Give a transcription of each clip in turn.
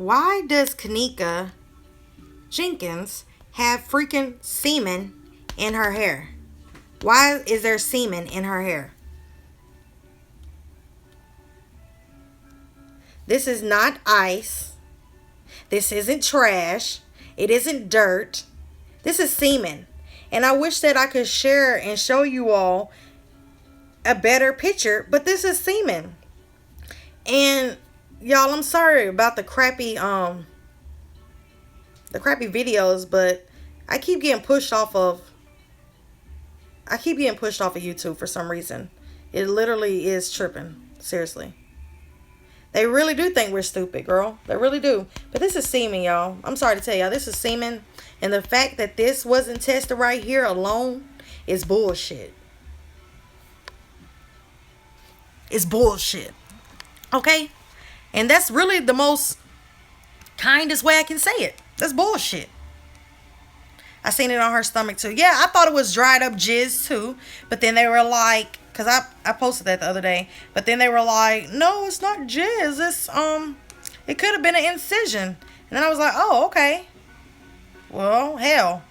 why does Kanika Jenkins have freaking semen in her hair? Why is there semen in her hair? This is not ice. This isn't trash. It isn't dirt. This is semen. And I wish that I could share and show you all a better picture, but this is semen. And y'all, I'm sorry about the crappy videos, but I keep getting pushed off of YouTube for some reason. It literally is tripping. Seriously. They really do think we're stupid, girl. They really do. But this is semen, y'all. I'm sorry to tell y'all. This is semen. And the fact that this wasn't tested right here alone is bullshit. It's bullshit. Okay? And that's really the most kindest way I can say it. That's bullshit. I seen it on her stomach too. Yeah, I thought it was dried up jizz too. But then they were like, because I posted that the other day. But then they were like, no, it's not jizz. It's, it could have been an incision. And then I was like, oh, okay. Well, hell.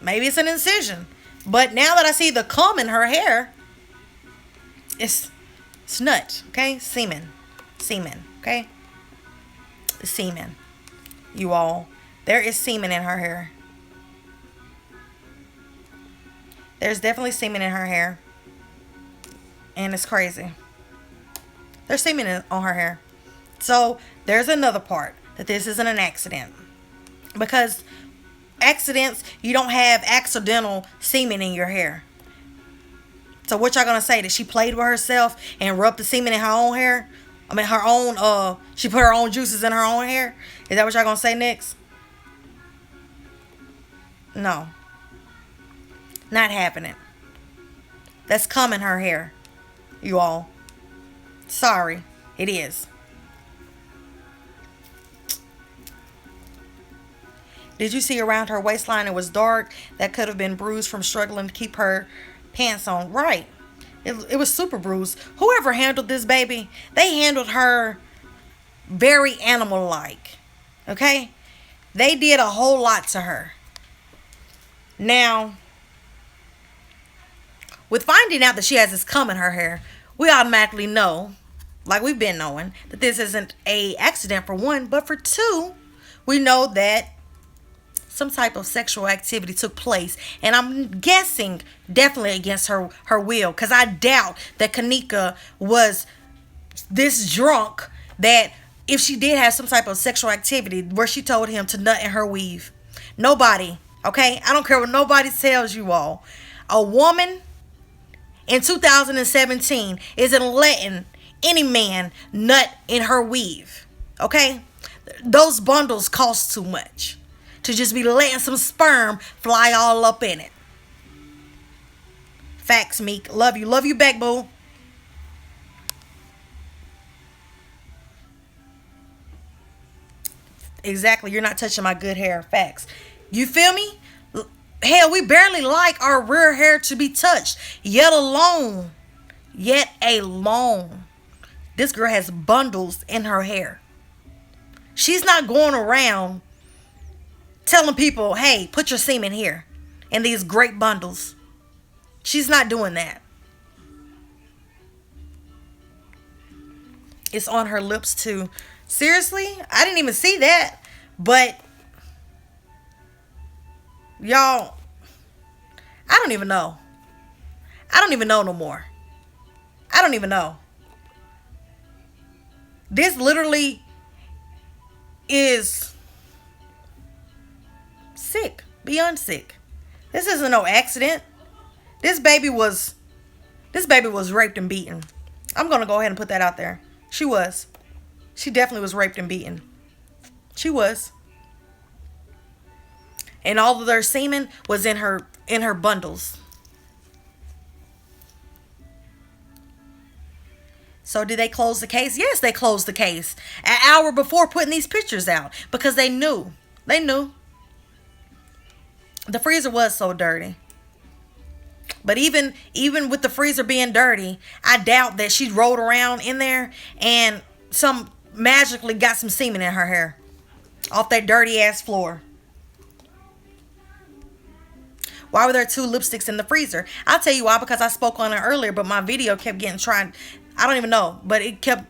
Maybe it's an incision. But now that I see the cum in her hair, it's nut, okay? Semen. Okay? Semen. You all. There is semen in her hair. There's definitely semen in her hair. And it's crazy. There's semen on her hair. So, there's another part. That this isn't an accident. Because accidents, you don't have accidental semen in your hair. So what y'all gonna say? That she played with herself and rubbed the semen in her own hair? I mean her own, she put her own juices in her own hair? Is that what y'all gonna say next? No. Not happening. That's cum in her hair. You all. Sorry. It is. Did you see around her waistline it was dark? That could have been bruised from struggling to keep her pants on. Right. It was super bruised. Whoever handled this baby, they handled her very animal-like. Okay? They did a whole lot to her. Now, with finding out that she has this cum in her hair, we automatically know, like we've been knowing, that this isn't a accident for one, but for two, we know that some type of sexual activity took place. And I'm guessing definitely against her will. Because I doubt that Kanika was this drunk that if she did have some type of sexual activity where she told him to nut in her weave. Nobody. Okay? I don't care what nobody tells you all. A woman in 2017 isn't letting any man nut in her weave. Okay? Those bundles cost too much to just be letting some sperm fly all up in it. Facts, Meek. Love you. Love you back, boo. Exactly. You're not touching my good hair. Facts. You feel me? Hell, we barely like our rear hair to be touched. Yet alone. This girl has bundles in her hair. She's not going around telling people, hey, put your semen here in these great bundles. She's not doing that. It's on her lips too. Seriously? I didn't even see that. But y'all, I don't even know. I don't even know no more. I don't even know. This literally is sick. Beyond sick. This isn't no accident. This baby was raped and beaten. I'm gonna go ahead and put that out there. She was. She definitely was raped and beaten. She was. And all of their semen was in her bundles. So did they close the case? Yes, they closed the case an hour before putting these pictures out because they knew. They knew. The freezer was so dirty. But even with the freezer being dirty, I doubt that she rolled around in there and some magically got some semen in her hair off that dirty ass floor. Why were there two lipsticks in the freezer? I'll tell you why, because I spoke on it earlier, but my video kept getting tried. I don't even know, but it kept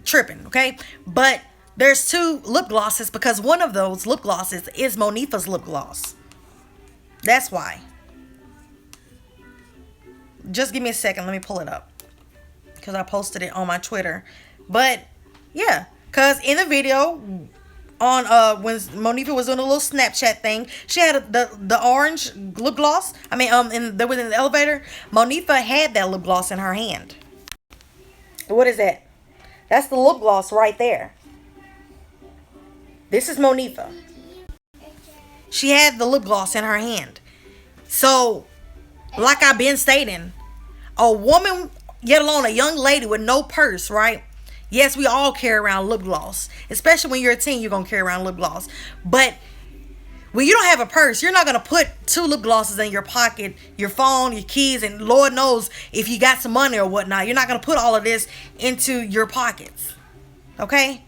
tripping, okay? But there's two lip glosses because one of those lip glosses is Monifa's lip gloss. That's why. Just give me a second. Let me pull it up because I posted it on my Twitter. But yeah, because in the video on when Monifa was doing a little Snapchat thing, she had the orange lip gloss. I mean, in the elevator, Monifa had that lip gloss in her hand. What is that? That's the lip gloss right there. This is Monifa. She had the lip gloss in her hand. So, like I've been stating, a woman, yet alone a young lady with no purse, right? Yes, we all carry around lip gloss. Especially when you're a teen, you're going to carry around lip gloss. But when you don't have a purse, you're not going to put two lip glosses in your pocket, your phone, your keys, and Lord knows if you got some money or whatnot. You're not going to put all of this into your pockets. Okay?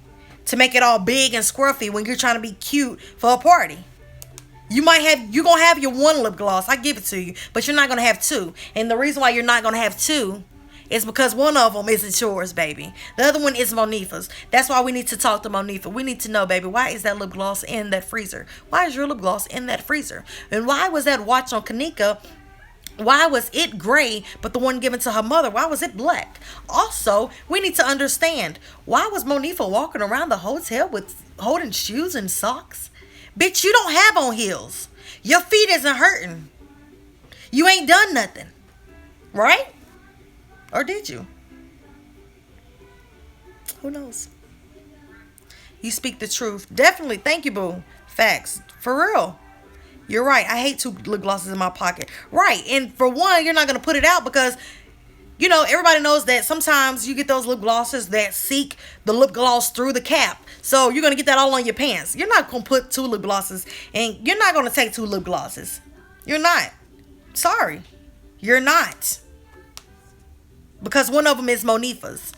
To make it all big and scruffy when you're trying to be cute for a party. You're going to have your one lip gloss. I give it to you. But you're not going to have two. And the reason why you're not going to have two is because one of them isn't yours, baby. The other one is Monifa's. That's why we need to talk to Monifa. We need to know, baby, why is that lip gloss in that freezer? Why is your lip gloss in that freezer? And why was that watch on Kanika? Why was it gray, but the one given to her mother, why was it black? Also, we need to understand, why was Monifa walking around the hotel with holding shoes and socks? Bitch, you don't have on heels. Your feet isn't hurting. You ain't done nothing. Right? Or did you? Who knows? You speak the truth. Definitely. Thank you, boo. Facts. For real. You're right. I hate two lip glosses in my pocket. Right. And for one, you're not going to put it out because, you know, everybody knows that sometimes you get those lip glosses that seek the lip gloss through the cap. So you're going to get that all on your pants. You're not going to put two lip glosses, and you're not going to take two lip glosses. You're not. Sorry. You're not. Because one of them is Monifa's.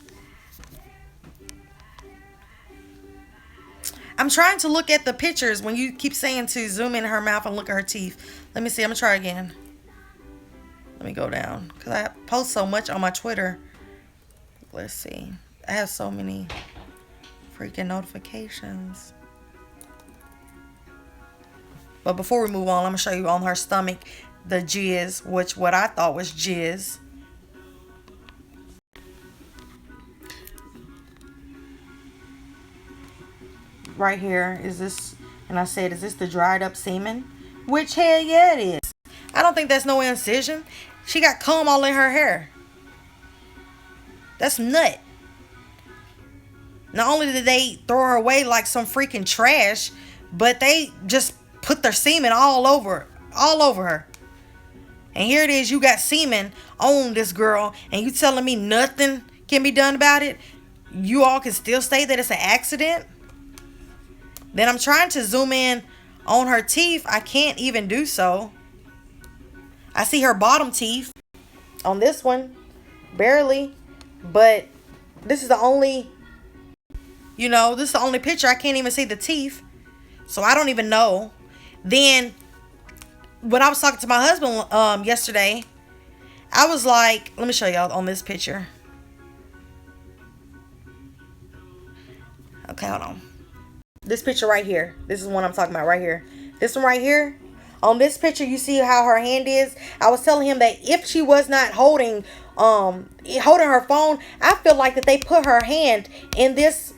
I'm trying to look at the pictures when you keep saying to zoom in her mouth and look at her teeth. Let me see. I'm going to try again. Let me go down. Because I post so much on my Twitter. Let's see. I have so many freaking notifications. But before we move on, I'm going to show you on her stomach the jizz. Which what I thought was jizz. Right here is this, and I said, is this the dried up semen? Which hell yeah it is. I don't think that's no incision. She got comb all in her hair. That's nut. Not only did they throw her away like some freaking trash, but they just put their semen all over her. And here it is, you got semen on this girl, and you telling me nothing can be done about it? You all can still say that it's an accident? Then I'm trying to zoom in on her teeth. I can't even do so. I see her bottom teeth on this one. Barely. But this is the only, this is the only picture. I can't even see the teeth. So I don't even know. Then when I was talking to my husband yesterday, I was like, let me show y'all on this picture. Okay, hold on. This picture right here. This is one I'm talking about right here. This one right here. On this picture, you see how her hand is. I was telling him that if she was not holding her phone, I feel like that they put her hand in this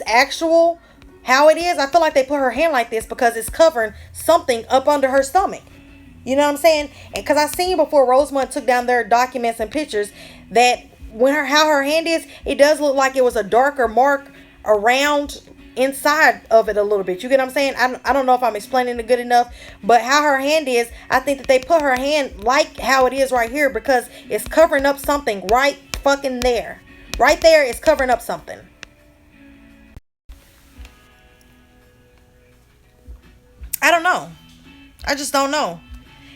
actual how it is. I feel like they put her hand like this because it's covering something up under her stomach. You know what I'm saying? And because I seen before Rosemont took down their documents and pictures that how her hand is, it does look like it was a darker mark around inside of it a little bit. You get what I'm saying? I don't know if I'm explaining it good enough, but how her hand is, I think that they put her hand like how it is right here because it's covering up something right fucking there. Right there, it's covering up something. I don't know. I just don't know.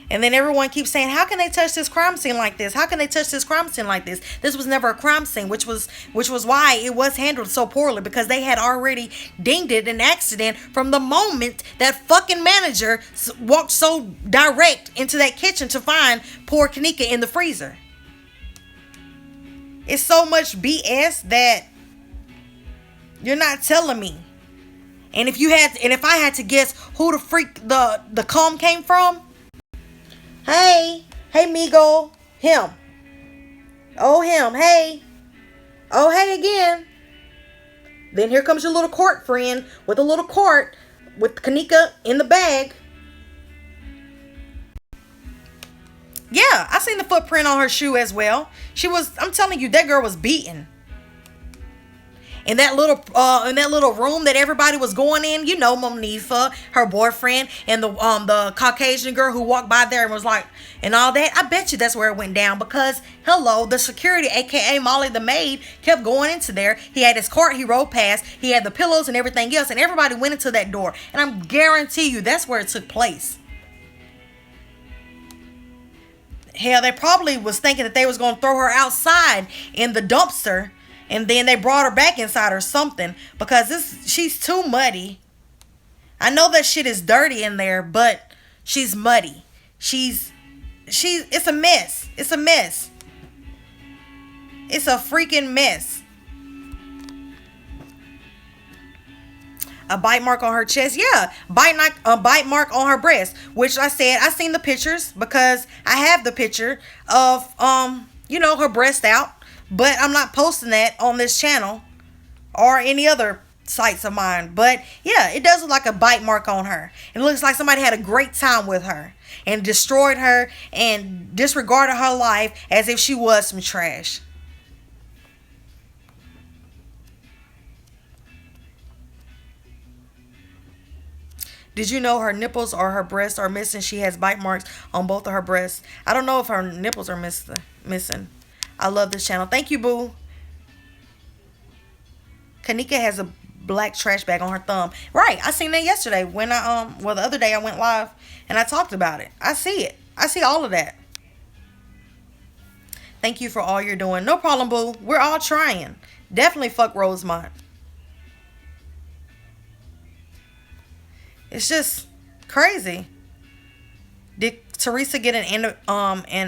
And then everyone keeps saying, how can they touch this crime scene like this? How can they touch this crime scene like this? This was never a crime scene, which was why it was handled so poorly, because they had already dinged it an accident from the moment that fucking manager walked so direct into that kitchen to find poor Kanika in the freezer. It's so much BS that you're not telling me. And if I had to guess who the freak the cum came from, hey Migo, him. Oh, him, hey. Oh, hey again. Then here comes your little court friend with a little court with Kanika in the bag. Yeah, I seen the footprint on her shoe as well. I'm telling you, that girl was beaten. In that little room that everybody was going in, Monifa, her boyfriend, and the Caucasian girl who walked by there and was like, and all that. I bet you that's where it went down, because hello, the security, aka Molly the maid, kept going into there. He had his cart he rode past. He had the pillows and everything else, and everybody went into that door. And I'm guarantee you that's where it took place. Hell, they probably was thinking that they was gonna throw her outside in the dumpster. And then they brought her back inside or something, because she's too muddy. I know that shit is dirty in there, but she's muddy. It's a mess. It's a mess. It's a freaking mess. A bite mark on her chest. Yeah, a bite mark on her breast, which I said I seen the pictures, because I have the picture of her breast out. But I'm not posting that on this channel or any other sites of mine. But yeah, it does look like a bite mark on her. It looks like somebody had a great time with her and destroyed her and disregarded her life as if she was some trash. Did you know her nipples or her breasts are missing? She has bite marks on both of her breasts. I don't know if her nipples are missing. I love this channel. Thank you, boo. Kanika has a black trash bag on her thumb. Right. I seen that yesterday when the other day I went live and I talked about it. I see it. I see all of that. Thank you for all you're doing. No problem, boo. We're all trying. Definitely fuck Rosemont. It's just crazy. Did Teresa get an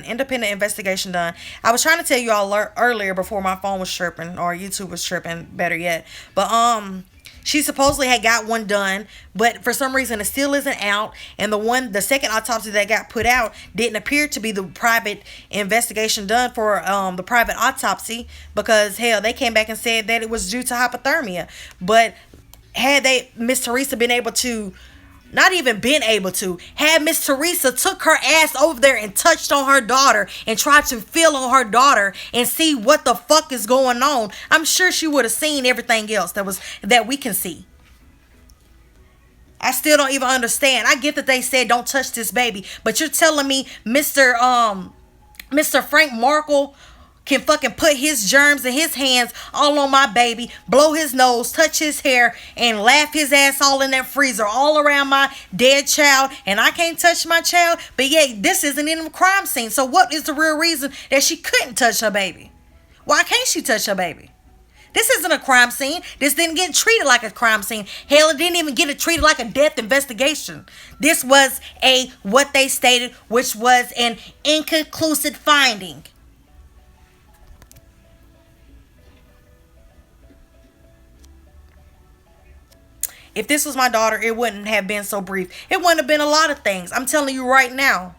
independent investigation done? I was trying to tell you all earlier before my phone was chirping, or YouTube was chirping, better yet. But she supposedly had got one done, but for some reason it still isn't out. And the second autopsy that got put out didn't appear to be the private investigation done for the private autopsy, because hell, they came back and said that it was due to hypothermia. But had Miss Teresa been able to, not even been able to, had Miss Teresa took her ass over there and touched on her daughter and tried to feel on her daughter and see what the fuck is going on, I'm sure she would have seen everything else that we can see. I still don't even understand. I get that they said don't touch this baby, but you're telling me Mr. Frank Markle can fucking put his germs in his hands all on my baby, blow his nose, touch his hair, and laugh his ass all in that freezer, all around my dead child, and I can't touch my child? But yeah, this isn't in a crime scene. So what is the real reason that she couldn't touch her baby? Why can't she touch her baby? This isn't a crime scene. This didn't get treated like a crime scene. Hell, it didn't even get it treated like a death investigation. This was what they stated, which was an inconclusive finding. If this was my daughter, it wouldn't have been so brief. It wouldn't have been a lot of things. I'm telling you right now.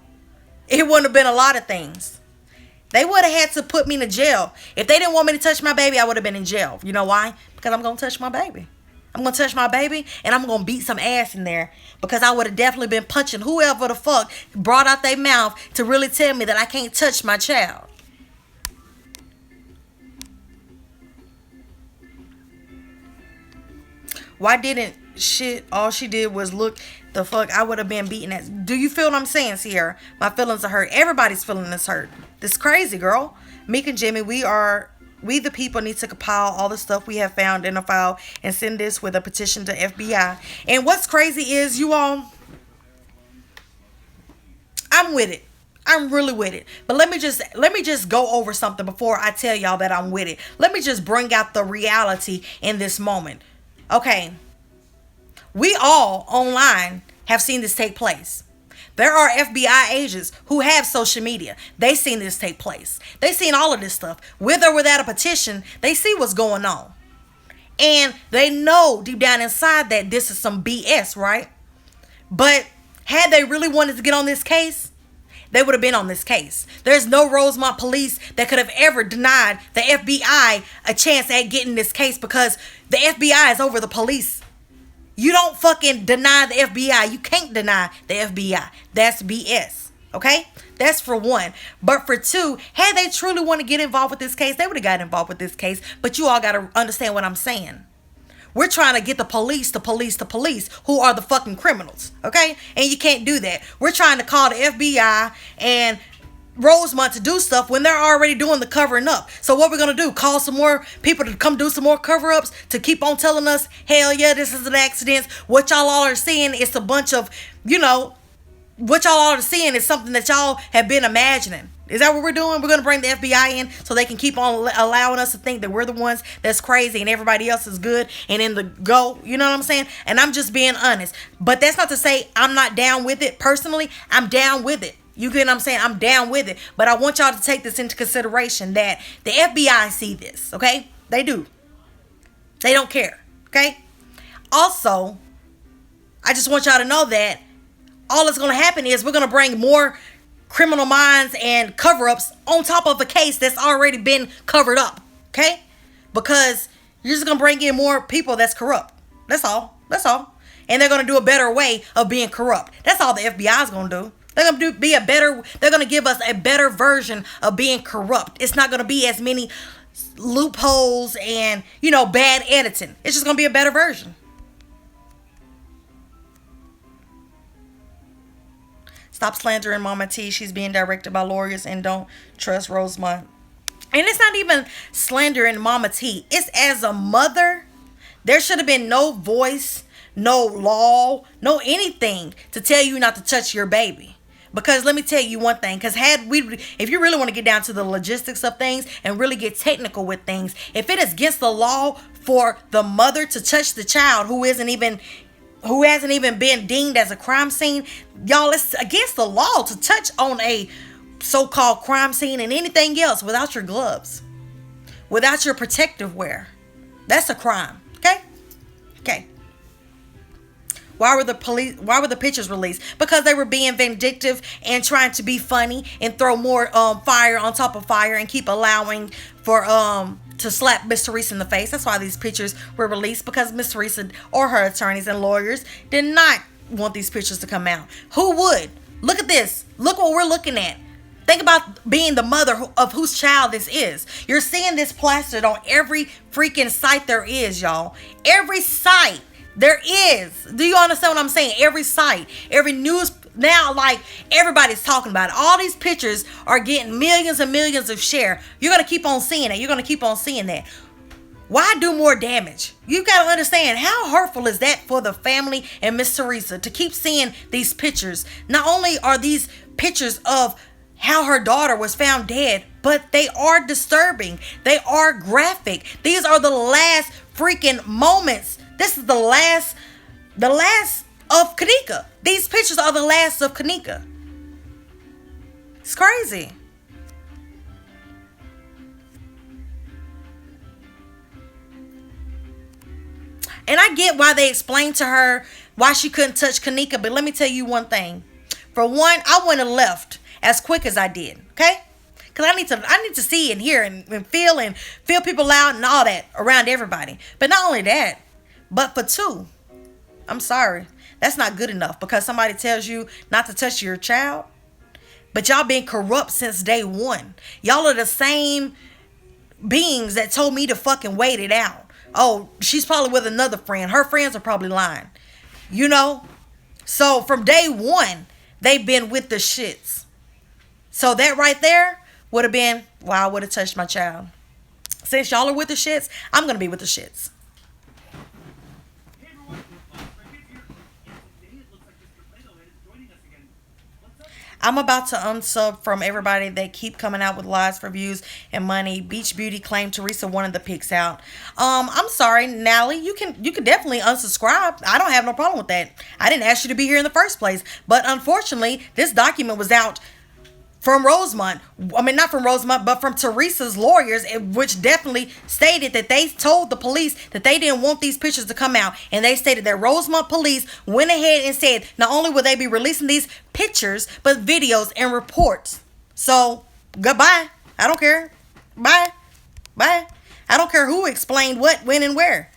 It wouldn't have been a lot of things. They would have had to put me in jail. If they didn't want me to touch my baby, I would have been in jail. You know why? Because I'm going to touch my baby. I'm going to touch my baby, and I'm going to beat some ass in there, because I would have definitely been punching whoever the fuck brought out their mouth to really tell me that I can't touch my child. Why didn't all she did was look the fuck? I would have been beaten ass. Do you feel what I'm saying, Sierra? My feelings are hurt. Everybody's feeling is hurt. This crazy, girl. Meek and Jimmy, we the people need to compile all the stuff we have found in a file and send this with a petition to FBI. And what's crazy is, you all, I'm with it. I'm really with it. But let me just go over something before I tell y'all that I'm with it. Let me just bring out the reality in this moment. Okay. We all online have seen this take place. There are FBI agents who have social media. They seen this take place. They seen all of this stuff. With or without a petition, they see what's going on. And they know deep down inside that this is some BS, right? But had they really wanted to get on this case, they would have been on this case. There's no Rosemont police that could have ever denied the FBI a chance at getting this case because the FBI is over the police. You don't fucking deny the FBI. You can't deny the FBI. That's BS. Okay? That's for one. But for two, had they truly want to get involved with this case, they would have got involved with this case. But you all got to understand what I'm saying. We're trying to get the police, who are the fucking criminals. Okay? And you can't do that. We're trying to call the FBI and Rosemont to do stuff when they're already doing the covering up. So what we're going to do, call some more people to come do some more cover-ups to keep on telling us, hell yeah, this is an accident. What y'all all are seeing is a bunch of, what y'all all are seeing is something that y'all have been imagining. Is that what we're doing? We're going to bring the FBI in so they can keep on allowing us to think that we're the ones that's crazy and everybody else is good and in the go. You know what I'm saying? And I'm just being honest. But that's not to say I'm not down with it. Personally, I'm down with it. You get what I'm saying? I'm down with it. But I want y'all to take this into consideration that the FBI see this, okay? They do. They don't care, okay? Also, I just want y'all to know that all that's going to happen is we're going to bring more criminal minds and cover-ups on top of a case that's already been covered up, okay? Because you're just going to bring in more people that's corrupt. That's all. That's all. And they're going to do a better way of being corrupt. That's all the FBI is going to do. They're going to give us a better version of being corrupt. It's not going to be as many loopholes and, bad editing. It's just going to be a better version. Stop slandering Mama T. She's being directed by lawyers and don't trust Rosemont. And it's not even slandering Mama T. It's as a mother, there should have been no voice, no law, no anything to tell you not to touch your baby. Because let me tell you one thing, because if you really want to get down to the logistics of things and really get technical with things, if it is against the law for the mother to touch the child who hasn't even been deemed as a crime scene, y'all, it's against the law to touch on a so-called crime scene and anything else without your gloves, without your protective wear. That's a crime. Okay. Why were the pictures released? Because they were being vindictive and trying to be funny and throw more fire on top of fire and keep allowing for to slap Miss Teresa in the face. That's why these pictures were released, because Miss Teresa or her attorneys and lawyers did not want these pictures to come out. Who would? Look at this. Look what we're looking at. Think about being the mother of whose child this is. You're seeing this plastered on every freaking site there is, y'all. Every site. There is. Do you understand what I'm saying? Every site, every news now, like everybody's talking about it. All these pictures are getting millions and millions of share. You're going to keep on seeing it. You're going to keep on seeing that. Why do more damage? You got to understand, how hurtful is that for the family and Miss Teresa to keep seeing these pictures? Not only are these pictures of how her daughter was found dead, but they are disturbing. They are graphic. These are the last freaking moments. This is the last of Kanika. These pictures are the last of Kanika. It's crazy. And I get why they explained to her why she couldn't touch Kanika, but let me tell you one thing. For one, I wouldn't have left as quick as I did, okay? Because I need to see and hear and feel people out and all that around everybody. But not only that, but for two, I'm sorry, that's not good enough, because somebody tells you not to touch your child. But y'all been corrupt since day one. Y'all are the same beings that told me to fucking wait it out. Oh, she's probably with another friend. Her friends are probably lying. So from day one, they've been with the shits. So that right there would have been, wow, I would have touched my child. Since y'all are with the shits, I'm going to be with the shits. I'm about to unsub from everybody that keep coming out with lies for views and money. Beach Beauty claimed Teresa wanted the pics out. I'm sorry, Nally. You can definitely unsubscribe. I don't have no problem with that. I didn't ask you to be here in the first place. But unfortunately, this document was out from Rosemont. I mean, not from Rosemont, but from Teresa's lawyers, which definitely stated that they told the police that they didn't want these pictures to come out. And they stated that Rosemont police went ahead and said not only will they be releasing these pictures, but videos and reports. So, goodbye. I don't care. Bye. Bye. I don't care who explained what, when, and where.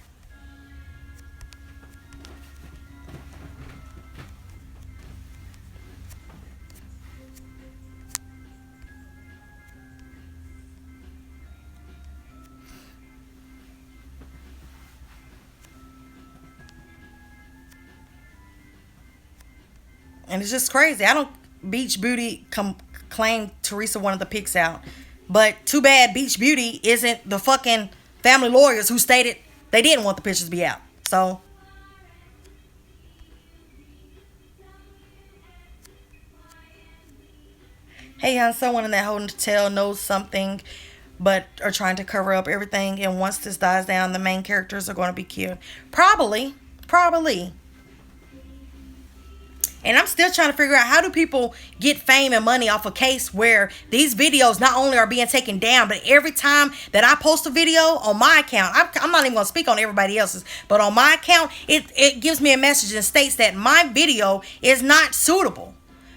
And it's just crazy. I don't. Beach Beauty claimed Teresa wanted the pics out, but too bad Beach Beauty isn't the fucking family lawyers who stated they didn't want the pictures to be out. So, hey, someone in that hotel knows something, but are trying to cover up everything. And once this dies down, the main characters are going to be killed. Probably, probably. And I'm still trying to figure out, how do people get fame and money off a case where these videos not only are being taken down, but every time that I post a video on my account, I'm not even going to speak on everybody else's, but on my account, it gives me a message and states that my video is not suitable.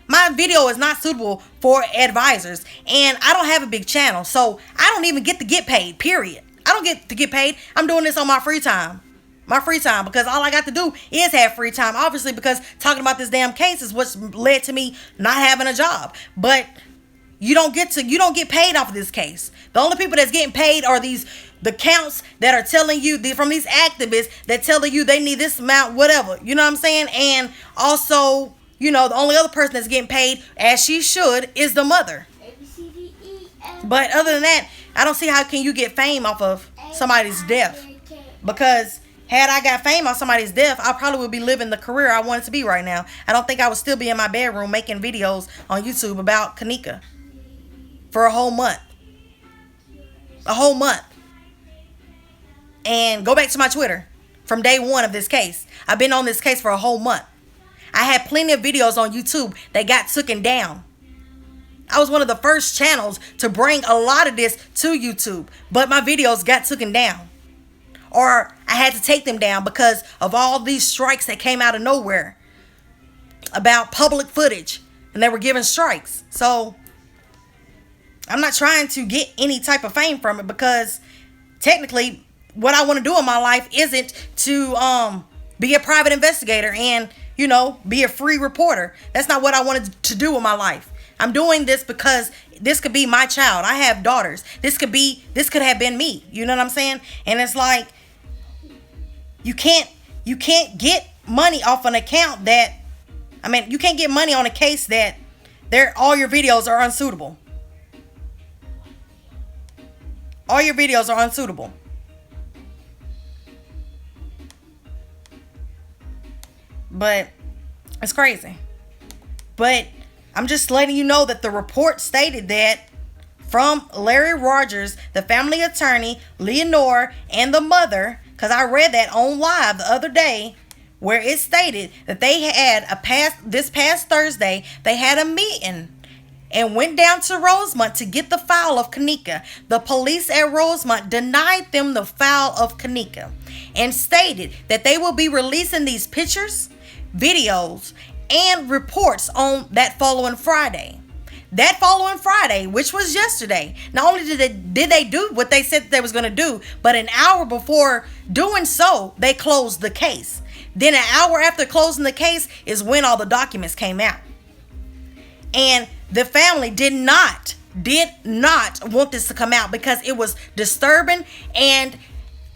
My video is not suitable for advisors. And I don't have a big channel, so I don't even get to get paid, period. I don't get to get paid. I'm doing this on my free time. My free time, because all I got to do is have free time, obviously, because talking about this damn case is what's led to me not having a job. But you don't get paid off of this case. The only people that's getting paid are the counts that are telling you, from these activists that telling you they need this amount, whatever, you know what I'm saying? And also, the only other person that's getting paid, as she should, is the mother. But other than that, I don't see how can you get fame off of somebody's death. Because had I got fame on somebody's death, I probably would be living the career I wanted to be right now. I don't think I would still be in my bedroom making videos on YouTube about Kanika for a whole month. A whole month. And go back to my Twitter from day one of this case. I've been on this case for a whole month. I had plenty of videos on YouTube that got taken down. I was one of the first channels to bring a lot of this to YouTube, but my videos got taken down. Or I had to take them down because of all these strikes that came out of nowhere about public footage, and they were giving strikes. So I'm not trying to get any type of fame from it, because technically what I want to do in my life isn't to be a private investigator and be a free reporter. That's not what I wanted to do in my life. I'm doing this because this could be my child. I have daughters. This could have been me. You know what I'm saying? And it's like, you can't get money off an account that, you can't get money on a case that all your videos are unsuitable. All your videos are unsuitable. But it's crazy. But I'm just letting you know that the report stated that from Larry Rogers, the family attorney, Leonore, and the mother, because I read that on live the other day, where it stated that they had this past Thursday, they had a meeting and went down to Rosemont to get the file of Kanika. The police at Rosemont denied them the file of Kanika and stated that they will be releasing these pictures, videos, and reports on that following Friday. That following Friday, which was yesterday, not only did they do what they said they was going to do, but an hour before doing so, they closed the case. Then an hour after closing the case is when all the documents came out. And the family did not want this to come out because it was disturbing and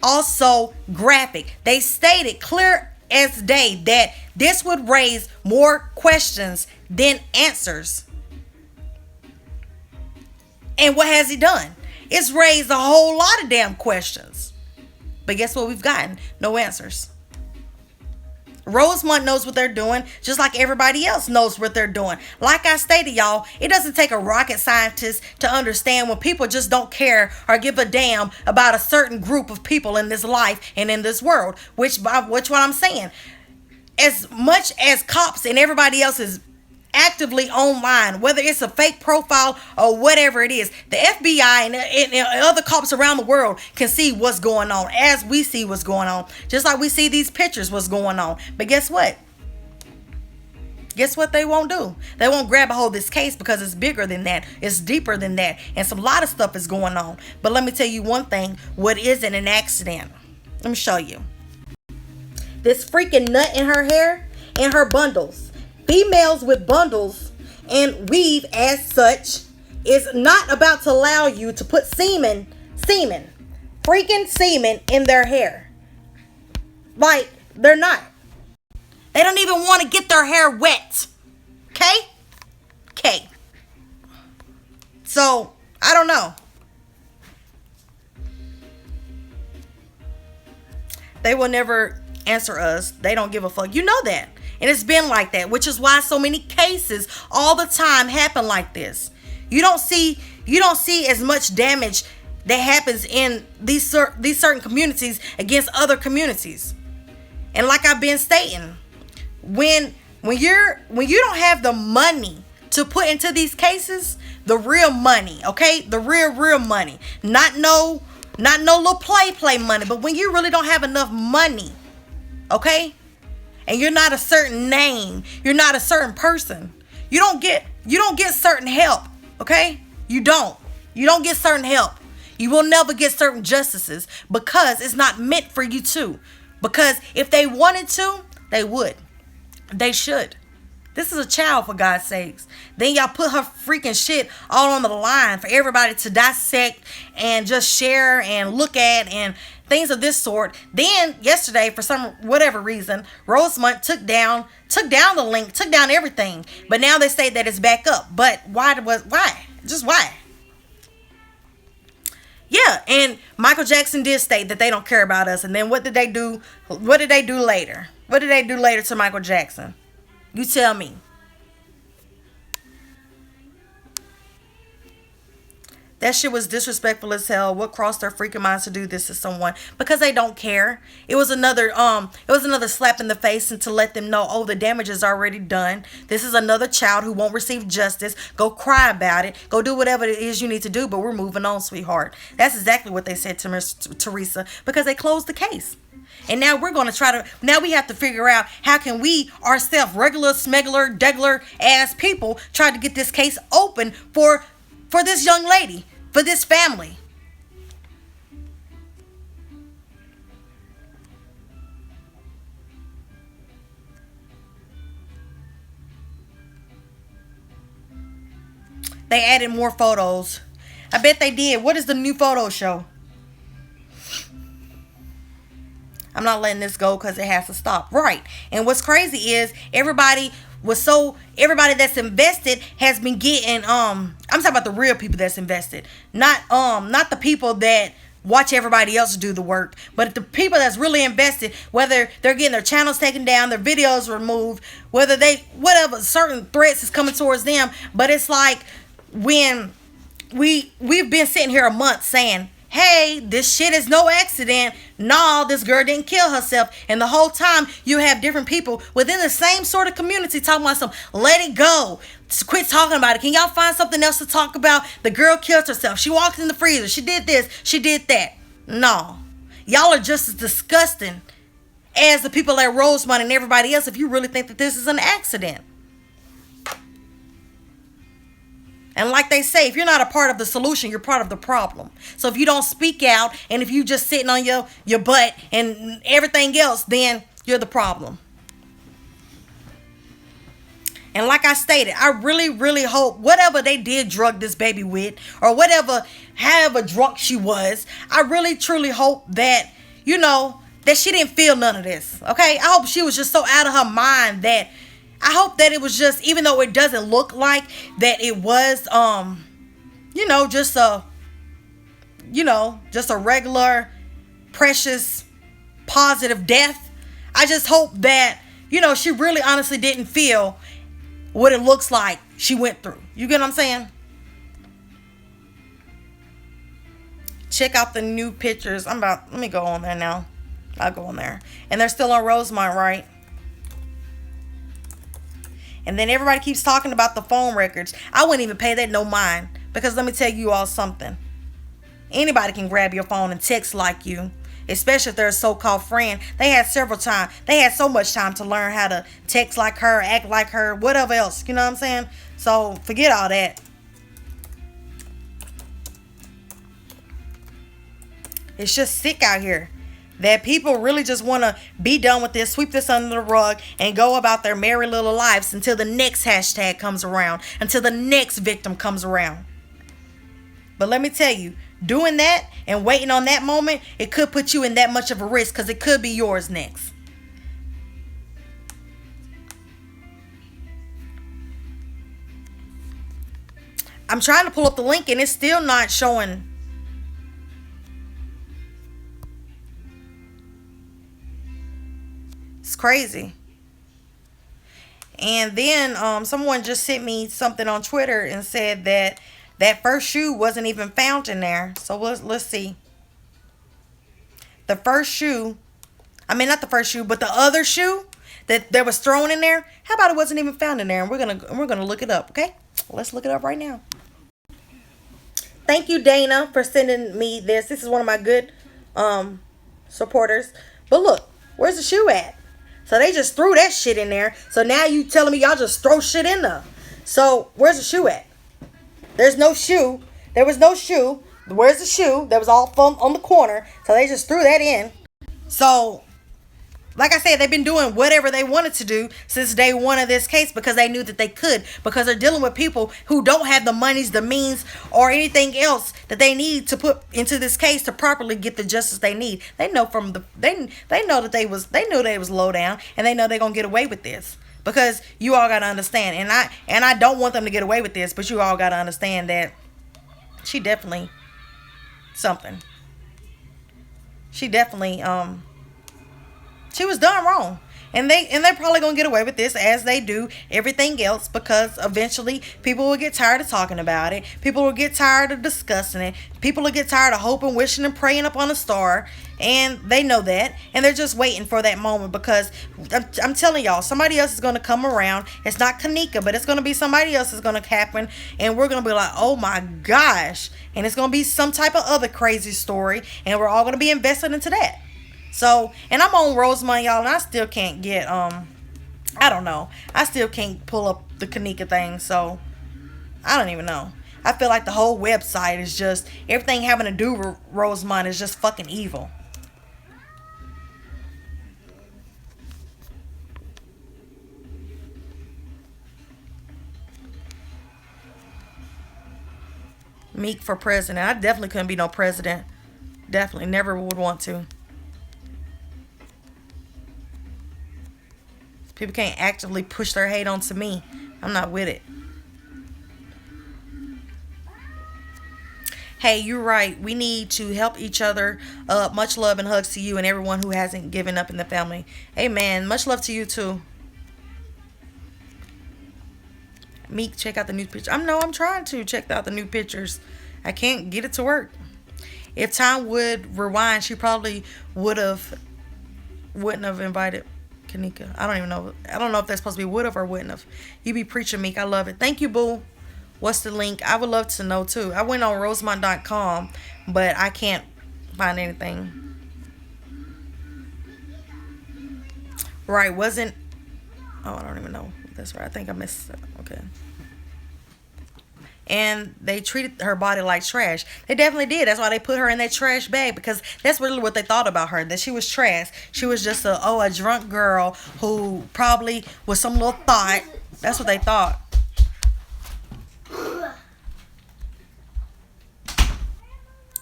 also graphic. They stated clear as day that this would raise more questions than answers. And what has he done? It's raised a whole lot of damn questions. But guess what we've gotten? No answers. Rosemont knows what they're doing, just like everybody else knows what they're doing. Like I stated, y'all, it doesn't take a rocket scientist to understand when people just don't care or give a damn about a certain group of people in this life and in this world. Which what I'm saying. As much as cops and everybody else is actively online, whether it's a fake profile or whatever it is, the FBI and other cops around the world can see what's going on as we see what's going on, just like we see these pictures what's going on. But guess what they won't do? They won't grab a hold of this case because it's bigger than that, it's deeper than that, and some lot of stuff is going on. But let me tell you one thing, what isn't an accident? Let me show you this freaking nut in her hair and her bundles. Females with bundles and weave as such is not about to allow you to put semen, freaking semen in their hair. Like, they're not. They don't even want to get their hair wet. Okay? So, I don't know. They will never answer us. They don't give a fuck. You know that. And it's been like that, which is why so many cases all the time happen like this. You don't see as much damage that happens in these certain communities against other communities. And like I've been stating, when you don't have the money to put into these cases, the real money, okay? The real money. Not no little play money, but when you really don't have enough money, okay? And you're not a certain name, you're not a certain person, you don't get certain help, okay? You don't get certain help. You will never get certain justices because it's not meant for you to. Because if they wanted to, they would. They should. This is a child, for God's sakes. Then y'all put her freaking shit all on the line for everybody to dissect and just share and look at and things of this sort. Then yesterday, for some whatever reason, Rosemont took down the link, took down everything. But now they say that it's back up. But why? Just why? Yeah, and Michael Jackson did state that they don't care about us. And then what did they do? What did they do later? What did they do later to Michael Jackson? You tell me. That shit was disrespectful as hell. What crossed their freaking minds to do this to someone? Because they don't care. It was another slap in the face and to let them know, oh, the damage is already done. This is another child who won't receive justice. Go cry about it. Go do whatever it is you need to do, but we're moving on, sweetheart. That's exactly what they said to Miss Teresa, because they closed the case. And now we're going to now we have to figure out how can we ourselves, regular, smuggler, degular ass people, try to get this case open for this young lady, for this family. They added more photos. I bet they did. What is the new photo show? I'm not letting this go because it has to stop. Right. And what's crazy is everybody that's invested has been getting I'm talking about the real people that's invested. Not the people that watch everybody else do the work, but the people that's really invested, whether they're getting their channels taken down, their videos removed, whatever certain threats is coming towards them. But it's like when we've been sitting here a month saying, hey, this shit is no accident. No, this girl didn't kill herself. And the whole time you have different people within the same sort of community talking about some, let it go. Just quit talking about it. Can y'all find something else to talk about? The girl killed herself. She walked in the freezer. She did this. She did that. No. Y'all are just as disgusting as the people at Rosemont and everybody else if you really think that this is an accident. And like they say, if you're not a part of the solution, you're part of the problem. So if you don't speak out and if you just sitting on your butt and everything else, then you're the problem. And like I stated, I really, really hope whatever they did drug this baby with, or however drunk she was, I really, truly hope that, that she didn't feel none of this. Okay? I hope she was just so out of her mind that I hope that it was just, even though it doesn't look like that it was, just a regular, precious, positive death. I just hope that, she really honestly didn't feel what it looks like she went through. You get what I'm saying? Check out the new pictures. Let me go on there now. I'll go on there. And they're still on Rosemont, right? And then everybody keeps talking about the phone records. I wouldn't even pay that no mind. Because let me tell you all something. Anybody can grab your phone and text like you. Especially if they're a so-called friend. They had so much time to learn how to text like her, act like her, whatever else. You know what I'm saying? So forget all that. It's just sick out here. That people really just want to be done with this, sweep this under the rug, and go about their merry little lives until the next hashtag comes around, until the next victim comes around. But let me tell you, doing that and waiting on that moment, it could put you in that much of a risk because it could be yours next. I'm trying to pull up the link and it's still not showing. It's crazy. And then someone just sent me something on Twitter and said that first shoe wasn't even found in there. So let's see. The first shoe, I mean not the first shoe, but the other shoe that was thrown in there. How about it wasn't even found in there? And we're gonna look it up. Okay, let's look it up right now. Thank you, Dana, for sending me this. This is one of my good supporters. But look, where's the shoe at? So they just threw that shit in there. So now you telling me y'all just throw shit in there. So where's the shoe at? There's no shoe. There was no shoe. Where's the shoe? That was all from on the corner. So they just threw that in. So, like I said, they've been doing whatever they wanted to do since day one of this case because they knew that they could. Because they're dealing with people who don't have the monies, the means, or anything else that they need to put into this case to properly get the justice they need. They know they know that they knew they was low down, and they know they're gonna get away with this. Because you all gotta understand, and I don't want them to get away with this, but you all gotta understand that she definitely something. She definitely she was done wrong. And they're probably gonna get away with this as they do everything else because eventually people will get tired of talking about it. People will get tired of discussing it. People will get tired of hoping, wishing, and praying up on a star. And they know that. And they're just waiting for that moment because I'm telling y'all, somebody else is gonna come around. It's not Kanika, but it's gonna be somebody else is gonna happen. And we're gonna be like, oh my gosh. And it's gonna be some type of other crazy story. And we're all gonna be invested into that. So, and I'm on Rosemont, y'all, and I still can't get, I don't know. I still can't pull up the Kanika thing, so I don't even know. I feel like the whole website is just, everything having to do with Rosemont is just fucking evil. Meek for president. I definitely couldn't be no president. Definitely never would want to. People can't actively push their hate onto me. I'm not with it. Hey, you're right. We need to help each other up. Much love and hugs to you and everyone who hasn't given up in the family. Amen. Much love to you too. Meek, check out the new pictures. I'm trying to check out the new pictures. I can't get it to work. If time would rewind, she probably wouldn't have invited Kanika. I don't even know. I don't know if that's supposed to be would have or wouldn't have. You be preaching, Meek. I love it. Thank you, boo. What's the link? I would love to know too. I went on rosemont.com, but I can't find anything. Right, wasn't. Oh, I don't even know. That's right. I think I missed it. Okay. And they treated her body like trash. They definitely did. That's why they put her in that trash bag because that's really what they thought about her, that she was trash. She was just a drunk girl who probably was some little thought. That's what they thought.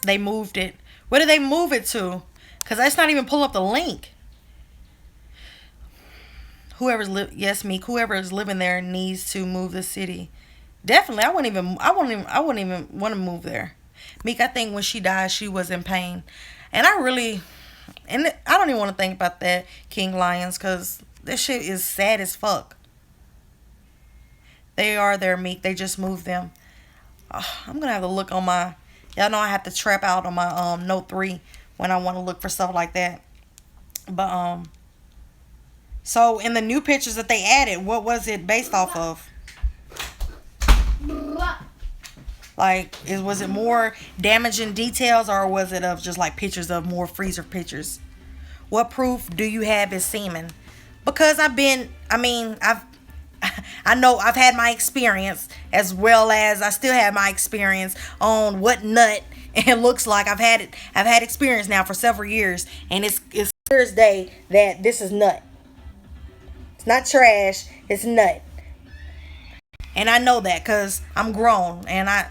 They moved it. Where did they move it to? Because that's not even pulling up the link. Whoever is living there needs to move the city. Definitely, I wouldn't even want to move there. Meek, I think when she died, she was in pain, and I don't even want to think about that, King Lions, because That shit is sad as fuck. They are there, Meek. They just moved them. I'm gonna have to look on my. Y'all know I have to trap out on my Note 3 when I want to look for stuff like that. But so in the new pictures that they added, what was it based off of? Like, was it more damaging details, or was it of just like pictures of more freezer pictures? What proof do you have is semen? Because I know I've had my experience, as well as I still have my experience on what nut it looks like. I've had experience now for several years, and it's clear as day that this is nut. It's not trash. It's nut, and I know that because I'm grown and I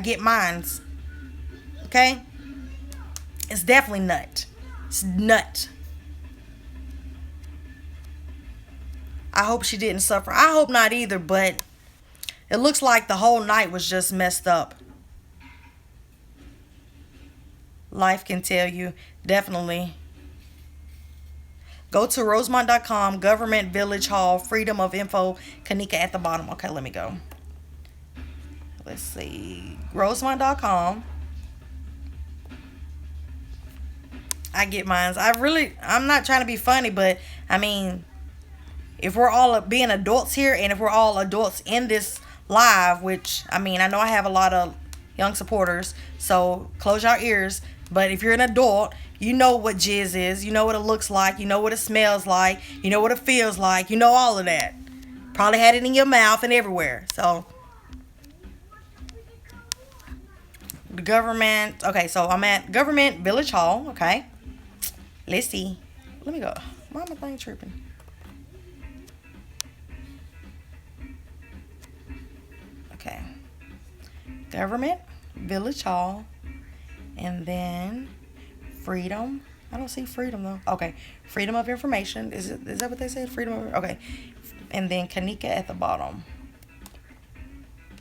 get mines. Okay, it's definitely nut. It's nut. I hope she didn't suffer. I hope not either, but it looks like the whole night was just messed up. Life can tell you. Definitely. Go to rosemont.com, Government Village Hall, Freedom of Info, Kanika at the bottom. Okay, let me go. Let's see. Rosemont.com. I get mines. I'm not trying to be funny, but I mean, if we're all being adults here, and if we're all adults in this live, which I mean, I know I have a lot of young supporters, so close your ears. But if you're an adult, you know what jizz is. You know what it looks like. You know what it smells like. You know what it feels like. You know all of that. Probably had it in your mouth and everywhere. So the government. Okay, so I'm at Government Village Hall. Okay, let's see. Let me go. Why am I thing tripping? Okay. Government Village Hall. And then freedom. I don't see freedom though. Okay. Freedom of information. Is that what they said? Freedom of, okay. And then Kanika at the bottom.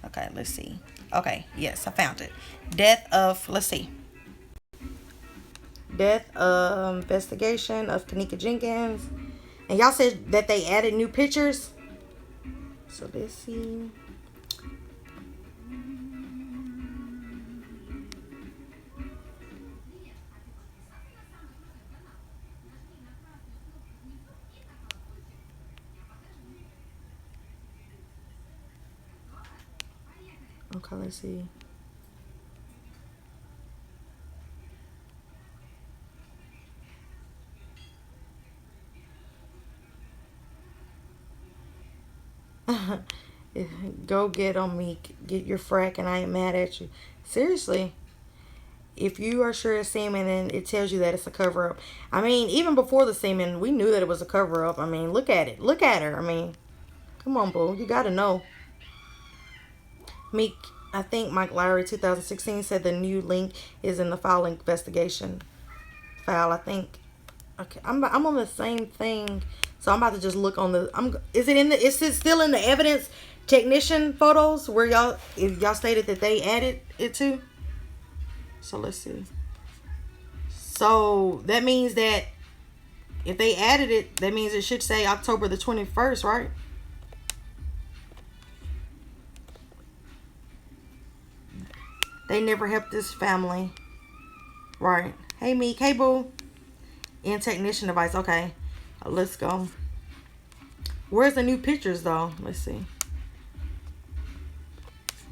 Okay, let's see. Okay, yes, I found it. Let's see. Death investigation of Kanika Jenkins. And y'all said that they added new pictures. So let's see. Okay, let's see. Go get on me. Get your frack and I ain't mad at you. Seriously. If you are sure it's semen and it tells you that it's a cover up. I mean, even before the semen, we knew that it was a cover up. I mean, look at it. Look at her. I mean, come on, boo. You gotta know. Meek, I think Mike Lowry 2016 said the new link is in the file investigation file. I think. Okay, I'm on the same thing, so I'm about to just look on the. Is it still in the evidence technician photos where y'all stated that they added it to? So let's see. So that means that if they added it, that means it should say October the 21st, right? They never helped this family. Right. Hey, Meek. Hey, boo. In technician device. Okay. Let's go. Where's the new pictures, though? Let's see.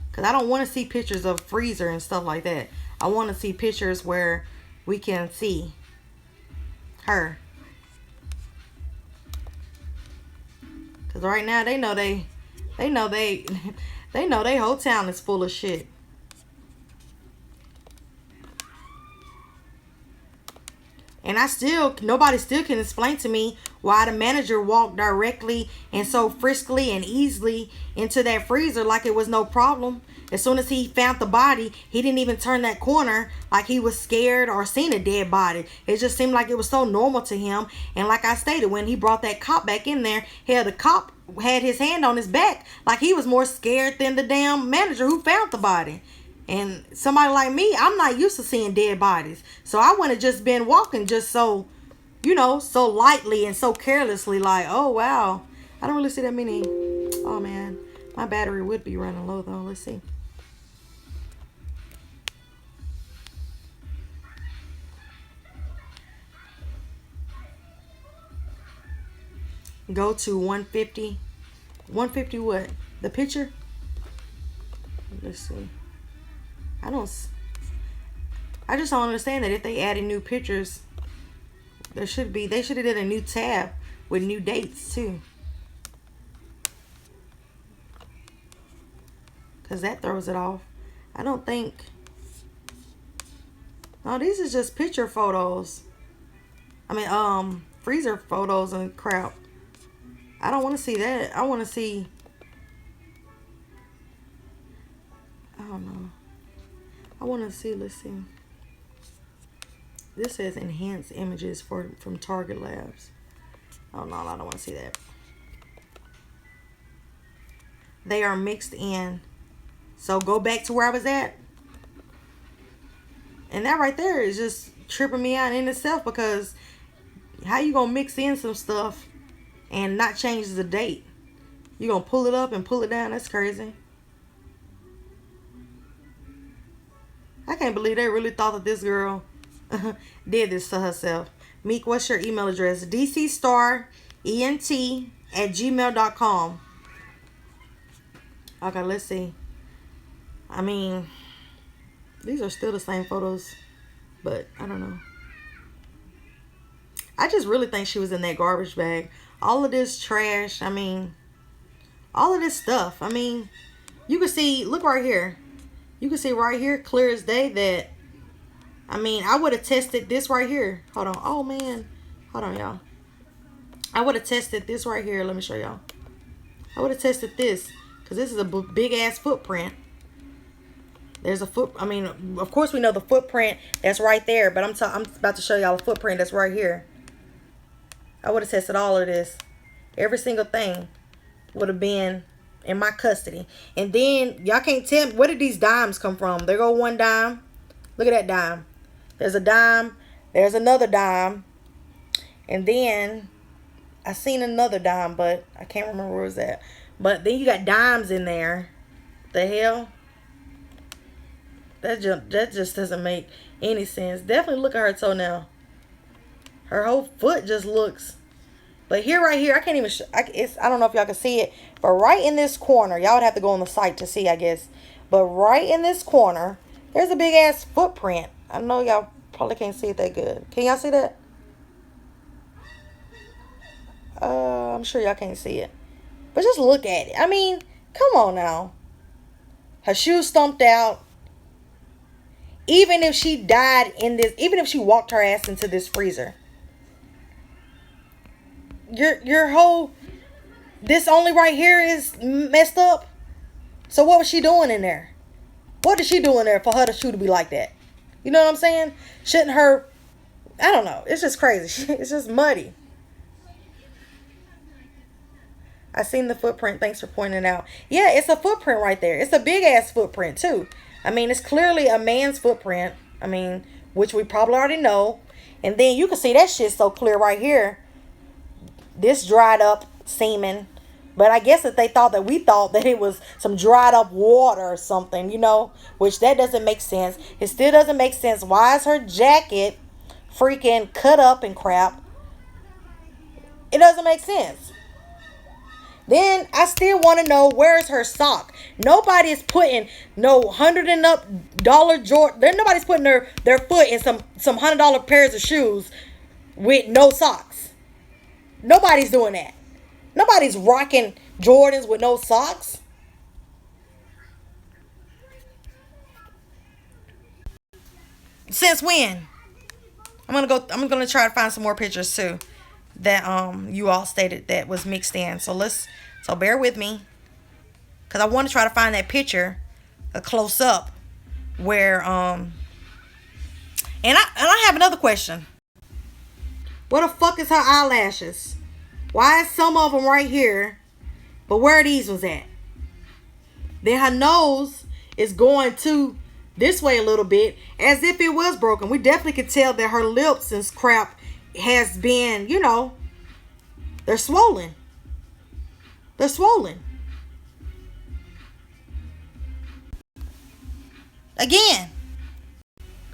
Because I don't want to see pictures of freezer and stuff like that. I want to see pictures where we can see her. Because right now, they know they whole town is full of shit. And nobody still can explain to me why the manager walked directly and so friskily and easily into that freezer like it was no problem. As soon as he found the body, he didn't even turn that corner like he was scared or seen a dead body. It just seemed like it was so normal to him. And like I stated, when he brought that cop back in there, hell, the cop had his hand on his back like he was more scared than the damn manager who found the body. And somebody like me, I'm not used to seeing dead bodies. So I wouldn't have just been walking just so you know, so lightly and so carelessly, like, oh wow, I don't really see that many. Oh man, my battery would be running low though. Let's see. Go to 150. 150 what? The picture? Let's see. I just don't understand that if they added new pictures, they should have did a new tab with new dates too. Cause that throws it off. I don't think. No, these are just picture photos. I mean, freezer photos and crap. I don't want to see that. I want to see. I don't know. I want to see. Let's see. This says enhanced images from Target Labs. Oh no, I don't want to see that. They are mixed in. So go back to where I was at. And that right there is just tripping me out in itself, because how you gonna mix in some stuff and not change the date? You gonna pull it up and pull it down? That's crazy. I can't believe they really thought that this girl did this to herself. Meek, what's your email address? dcstarent@gmail.com. Okay, let's see. I mean, these are still the same photos, but I don't know. I just really think she was in that garbage bag. All of this trash, I mean, all of this stuff. I mean, you can see, look right here. You can see right here, clear as day, that, I mean, I would have tested this right here. Hold on. Oh, man. Hold on, y'all. I would have tested this right here. Let me show y'all. I would have tested this, because this is a big-ass footprint. There's a foot. I mean, of course we know the footprint that's right there, but I'm about to show y'all a footprint that's right here. I would have tested all of this. Every single thing would have been in my custody. And then y'all can't tell me, where did these dimes come from? There go one dime. Look at that dime. There's a dime. There's another dime. And then I seen another dime, but I can't remember where it was at. But then you got dimes in there. The hell? That just doesn't make any sense. Definitely look at her toenail. Her whole foot just looks. But here, right here, I can't even. I don't know if y'all can see it, but right in this corner, y'all would have to go on the site to see, I guess. But right in this corner, there's a big ass footprint. I know y'all probably can't see it that good. Can y'all see that? I'm sure y'all can't see it, but just look at it. I mean, come on now. Her shoes stomped out. Even if she died in this, even if she walked her ass into this freezer, your whole, this only right here is messed up. So what was she doing in there? What is she doing there for her shoe to be like that? You know what I'm saying? Shouldn't her, I don't know. It's just crazy. It's just muddy. I seen the footprint. Thanks for pointing it out. Yeah, it's a footprint right there. It's a big ass footprint too. I mean, it's clearly a man's footprint. I mean, which we probably already know. And then you can see that shit so clear right here. This dried up semen. But I guess that they thought that we thought that it was some dried up water or something, you know. Which that doesn't make sense. It still doesn't make sense. Why is her jacket freaking cut up and crap? It doesn't make sense. Then I still want to know, where's her sock? Nobody is putting no $100 and up Jordan. Nobody's putting their foot in some $100 pairs of shoes with no socks. Nobody's doing that. Nobody's rocking Jordans with no socks. Since when? I'm gonna try to find some more pictures too that you all stated that was mixed in. So bear with me, because I want to try to find that picture, a close up, where and I have another question. What the fuck is her eyelashes? Why is some of them right here, but where are these ones at? Then her nose is going to this way a little bit, as if it was broken. We definitely could tell that her lips and crap has been, you know, they're swollen. They're swollen. Again,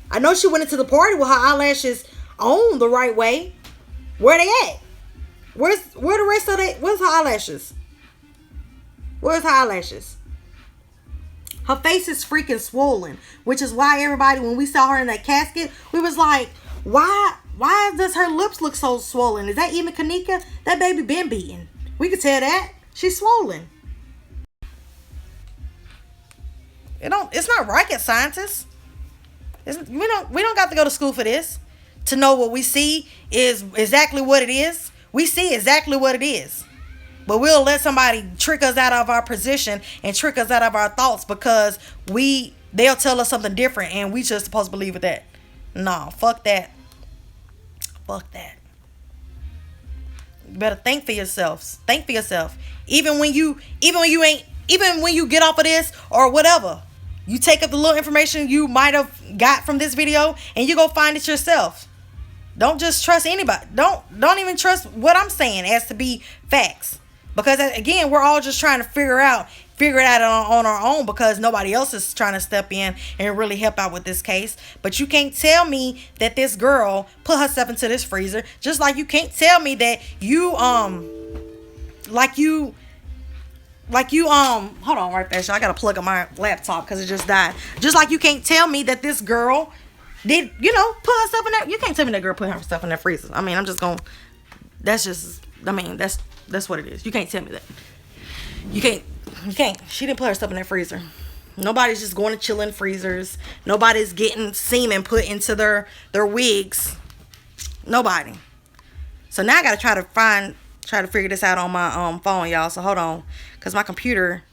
I know she went into the party with her eyelashes on the right way. Where they at? Where the rest of they? Where's her eyelashes? Where's her eyelashes? Her face is freaking swollen, which is why everybody, when we saw her in that casket, we was like, why does her lips look so swollen? Is that even Kanika? That baby been beaten. We could tell that. She's swollen. It's not rocket scientists. We don't got to go to school for this to know what we see is exactly what it is. We see exactly what it is. But we'll let somebody trick us out of our position and trick us out of our thoughts because they'll tell us something different and we just supposed to believe with that. No, fuck that. Fuck that. You better think for yourselves. Think for yourself. Even when you get off of this or whatever, you take up the little information you might have got from this video and you go find it yourself. Don't just trust anybody. Don't even trust what I'm saying as to be facts. Because again, we're all just trying to figure it out on our own because nobody else is trying to step in and really help out with this case. But you can't tell me that this girl put herself into this freezer, just like you can't tell me that you hold on right there, so I gotta plug up my laptop because it just died. Just like you can't tell me that this girl did, put herself in that. You can't tell me that girl put herself in that freezer. I mean, that's what it is. You can't tell me that. You can't. She didn't put herself in that freezer. Nobody's just going to chill in freezers. Nobody's getting semen put into their wigs. Nobody. So now I gotta try to figure this out on my phone, y'all. So hold on, cause my computer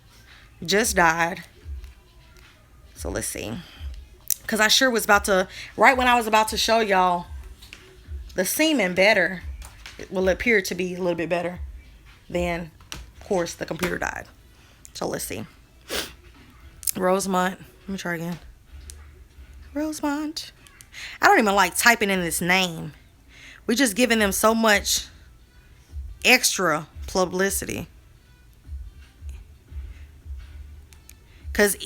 just died. So let's see. Cause I sure was about to, right when I was about to show y'all the semen better, it will appear to be a little bit better. Then, of course, the computer died. So let's see. Rosemont. Let me try again. Rosemont. I don't even like typing in this name. We're just giving them so much extra publicity. Because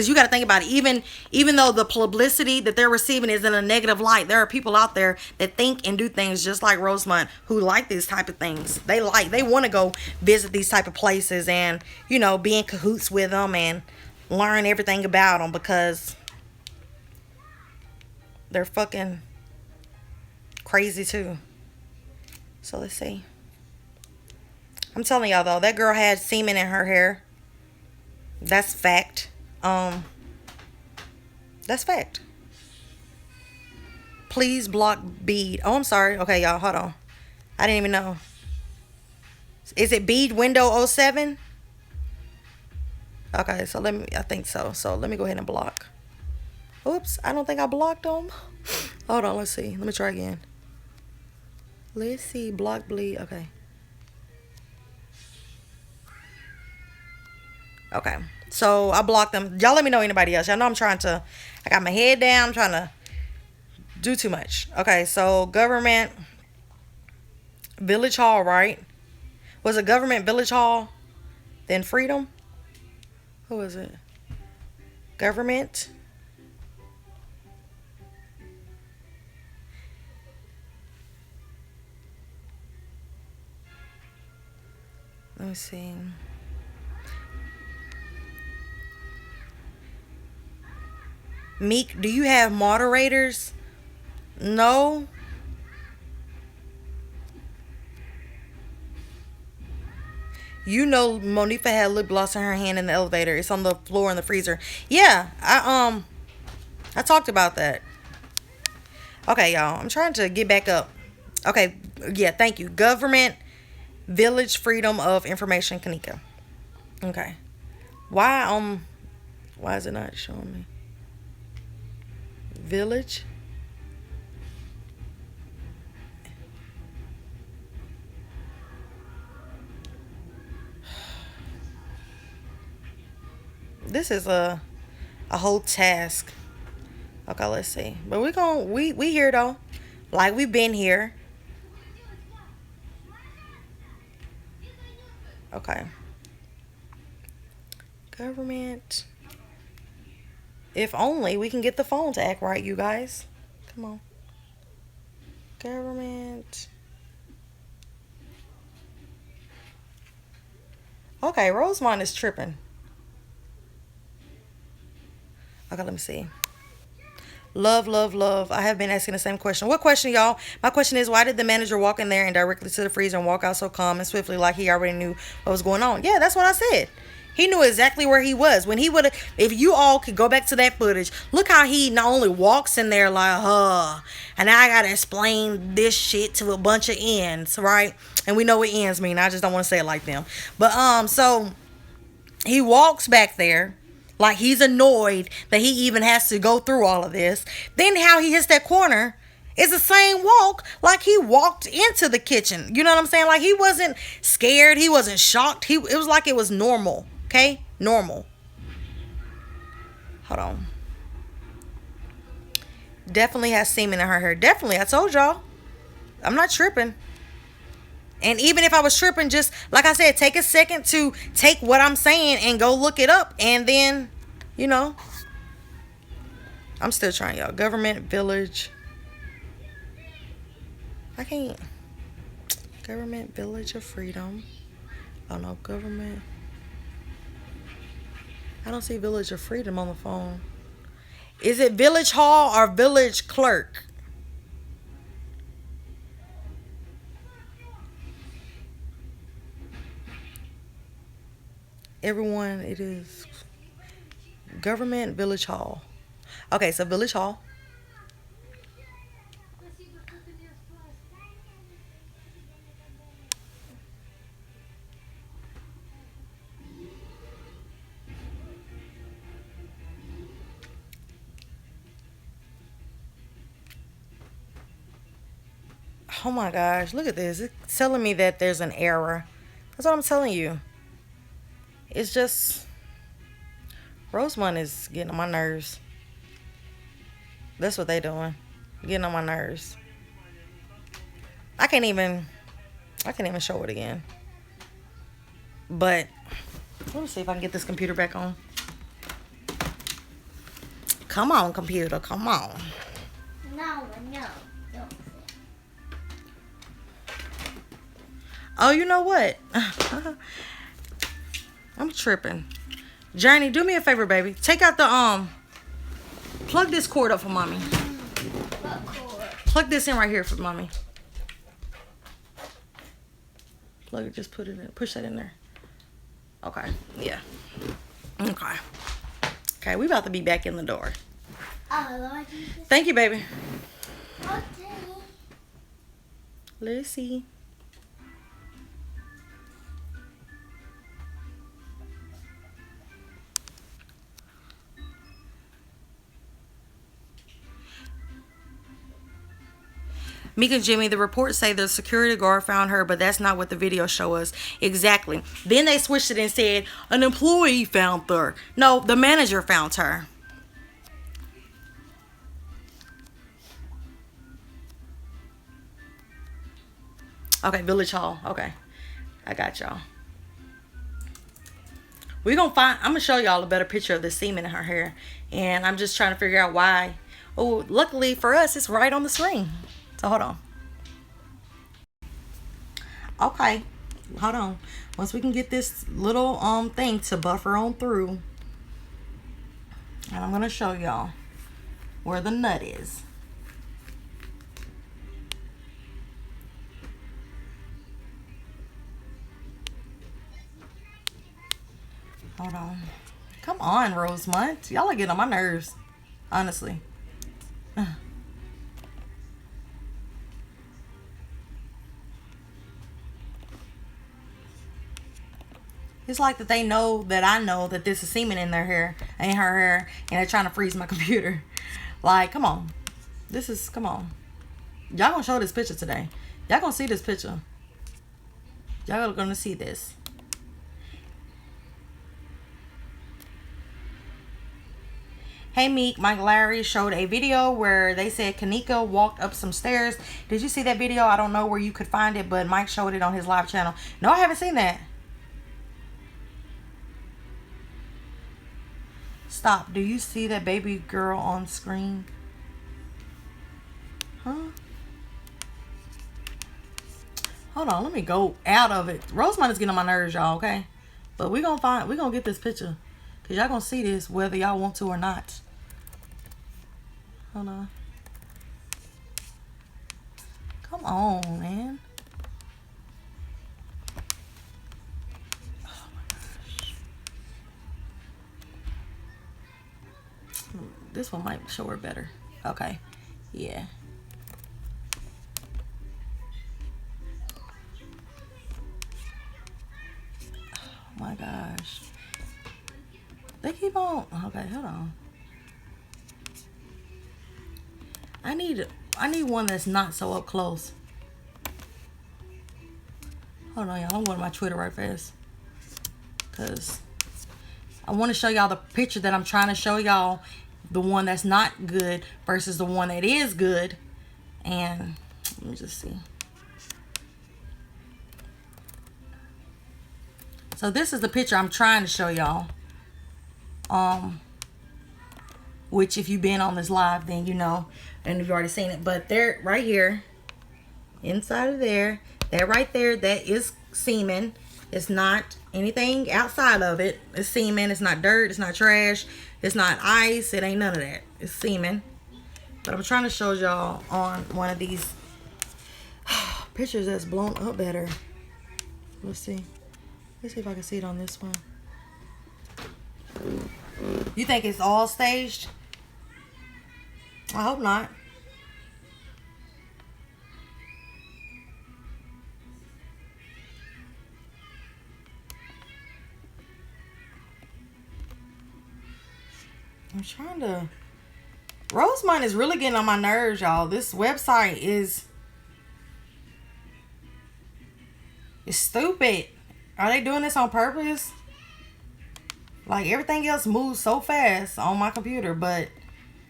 you got to think about it. Even though the publicity that they're receiving is in a negative light, there are people out there that think and do things just like Rosemont who like these type of things. They want to go visit these type of places and, be in cahoots with them and learn everything about them because they're fucking crazy too. So let's see. I'm telling y'all though, that girl had semen in her hair. That's fact. That's fact. Please block bead. Oh, I'm sorry. Okay, y'all, hold on. I didn't even know. Is it bead window 07? Okay, so I think so. So let me go ahead and block. Oops, I don't think I blocked them. Hold on, let's see. Let me try again. Let's see, block bleed. Okay. Okay. So I blocked them. Y'all let me know anybody else. Y'all know I got my head down. I'm trying to do too much. Okay, so government Village Hall, right? Was it government Village Hall? Then Freedom? Who was it? Government. Let me see. Meek, do you have moderators? No. Monifa had lip gloss in her hand in the elevator. It's on the floor in the freezer. Yeah, I talked about that. Okay, y'all. I'm trying to get back up. Okay, yeah, thank you. Government Village Freedom of Information, Kanika. Okay. Why is it not showing me? Village. This is a whole task. Okay, let's see. But we here though. Like we've been here. Okay. Government. If only we can get the phone to act right, you guys. Come on. Government. Okay, Rosemont is tripping. Okay, let me see. Love, love, love. I have been asking the same question. What question, y'all? My question is, why did the manager walk in there and directly to the freezer and walk out so calm and swiftly like he already knew what was going on? Yeah, that's what I said. He knew exactly where he was. When he would have, if you all could go back to that footage, look how he not only walks in there like, and now I got to explain this shit to a bunch of ends, right? And we know what ends mean. I just don't want to say it like them. But, so he walks back there like he's annoyed that he even has to go through all of this. Then how he hits that corner is the same walk like he walked into the kitchen. You know what I'm saying? Like he wasn't scared. He wasn't shocked. It was like it was normal. Okay? Normal. Hold on. Definitely has semen in her hair. Definitely. I told y'all. I'm not tripping. And even if I was tripping, just like I said, take a second to take what I'm saying and go look it up. And then, you know, I'm still trying, y'all. Government, village. I can't. Government, village of freedom. Oh, no, government. I don't see village of freedom on the phone. Is it village hall or village clerk? Everyone, it is government, village hall. Okay, so village hall. Oh my gosh, look at this. It's telling me that there's an error. That's what I'm telling you. It's just Rosemont is getting on my nerves. That's what they doing. Getting on my nerves. I can't even show it again. But let me see if I can get this computer back on. Come on, computer, come on. No, don't. Oh, you know what? I'm tripping. Journey, do me a favor, baby. Take out the plug this cord up for mommy. What cord? Plug this in right here for mommy. Plug it, just put it in. Push that in there. Okay. Yeah. Okay. Okay, we about to be back in the door. Oh, Lord Jesus. Thank you, baby. Okay. Let's see. Meek and Jimmy, the reports say the security guard found her, but that's not what the video show us. Exactly. Then they switched it and said an employee found her. No, the manager found her. Okay, Village Hall. Okay. I got y'all. I'm gonna show y'all a better picture of the semen in her hair. And I'm just trying to figure out why. Oh, luckily for us, it's right on the screen. So hold on. Okay, hold on. Once we can get this little thing to buffer on through, and I'm gonna show y'all where the nut is. Hold on. Come on, Rosemont. Y'all are getting on my nerves, honestly. It's like that they know that I know that this is semen in their hair, in her hair, and they're trying to freeze my computer. Like, come on. Come on. Y'all gonna show this picture today. Y'all gonna see this picture. Y'all are gonna see this. Hey Meek, Mike Larry showed a video where they said Kanika walked up some stairs. Did you see that video? I don't know where you could find it, but Mike showed it on his live channel. No, I haven't seen that. Stop. Do you see that baby girl on screen? Huh? Hold on, let me go out of it. Rosemont is getting on my nerves, y'all, okay? But we're gonna get this picture. Cause y'all gonna see this whether y'all want to or not. Hold on. Come on, man. Oh my gosh. This one might show her better. Okay. Yeah. Oh my gosh. They keep on. Okay, hold on. I need one that's not so up close. Hold on, y'all. I'm going to my Twitter right fast. Because I want to show y'all the picture that I'm trying to show y'all. The one that's not good versus the one that is good. And let me just see. So this is the picture I'm trying to show y'all. Which if you've been on this live, then you know. And you've already seen it. But they're right here. Inside of there. That right there, that is semen. It's not anything outside of it. It's semen. It's not dirt. It's not trash. It's not ice. It ain't none of that. It's semen. But I'm trying to show y'all on one of these pictures that's blown up better. Let's see. Let's see if I can see it on this one. You think it's all staged? I hope not. I'm trying to... Rosemont is really getting on my nerves, y'all. This website is stupid. Are they doing this on purpose? Like, everything else moves so fast on my computer, but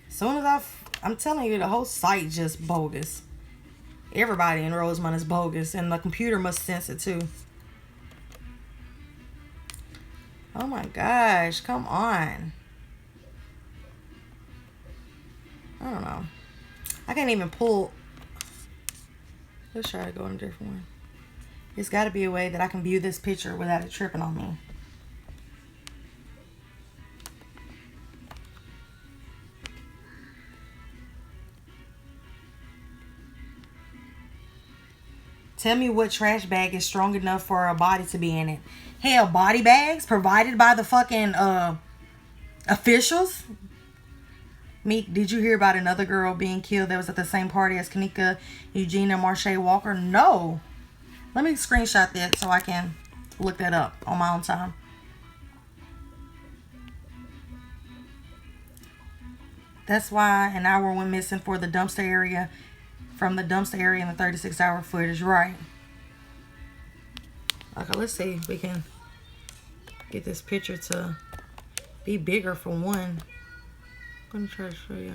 as soon as I'm telling you, the whole site just bogus. Everybody in Rosemont is bogus, and the computer must sense it too. Oh my gosh, come on. I don't know. I can't even pull. Let's try to go in a different one. There's got to be a way that I can view this picture without it tripping on me. Tell me what trash bag is strong enough for a body to be in it. Hell, body bags provided by the fucking officials. Meek, did you hear about another girl being killed that was at the same party as Kanika Eugenia Marche Walker? No. Let me screenshot that so I can look that up on my own time. That's why an hour went missing for the dumpster area. From the dumpster area in the 36-hour footage, right? Okay, let's see if we can get this picture to be bigger for one. I'm gonna try to show y'all.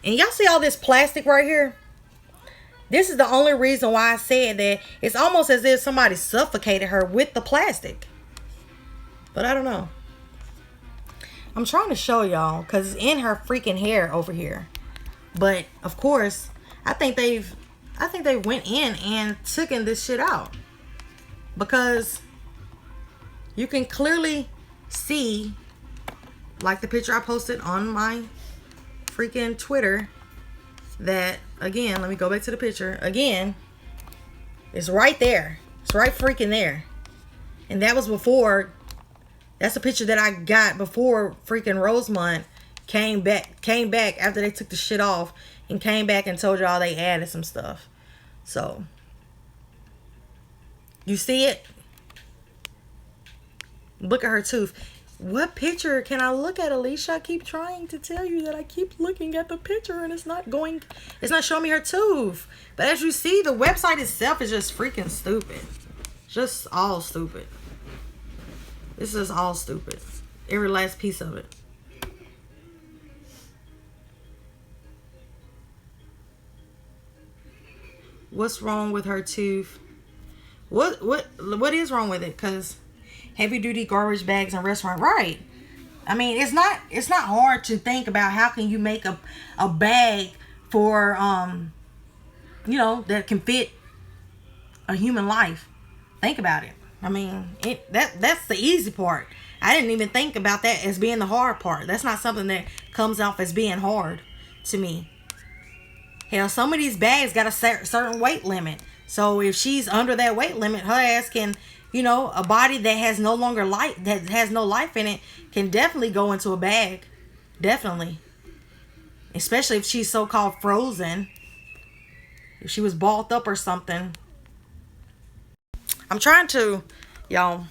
And y'all see all this plastic right here? This is the only reason why I said that it's almost as if somebody suffocated her with the plastic. But I don't know. I'm trying to show y'all because it's in her freaking hair over here. But of course, I think they went in and taken this shit out. Because you can clearly see, like the picture I posted on my freaking Twitter, that, again, let me go back to the picture. Again, it's right there. It's right freaking there. And that was before, that's a picture that I got before freaking Rosemont came back after they took the shit off and came back and told y'all they added some stuff. So, you see it? Look at her tooth. What picture can I look at, Alicia? I keep trying to tell you that I keep looking at the picture and it's not showing me her tooth. But as you see, the website itself is just freaking stupid. Just all stupid. This is all stupid. Every last piece of it. What's wrong with her tooth? What is wrong with it? Because heavy duty garbage bags in restaurant, right? I mean, it's not hard to think about how can you make a bag for that can fit a human life. Think about it. I mean, that's the easy part. I didn't even think about that as being the hard part. That's not something that comes off as being hard to me. Hell, some of these bags got a certain weight limit. So if she's under that weight limit, her ass can, a body that has no life in it can definitely go into a bag. Definitely. Especially if she's so-called frozen. If she was balled up or something. I'm trying to, y'all,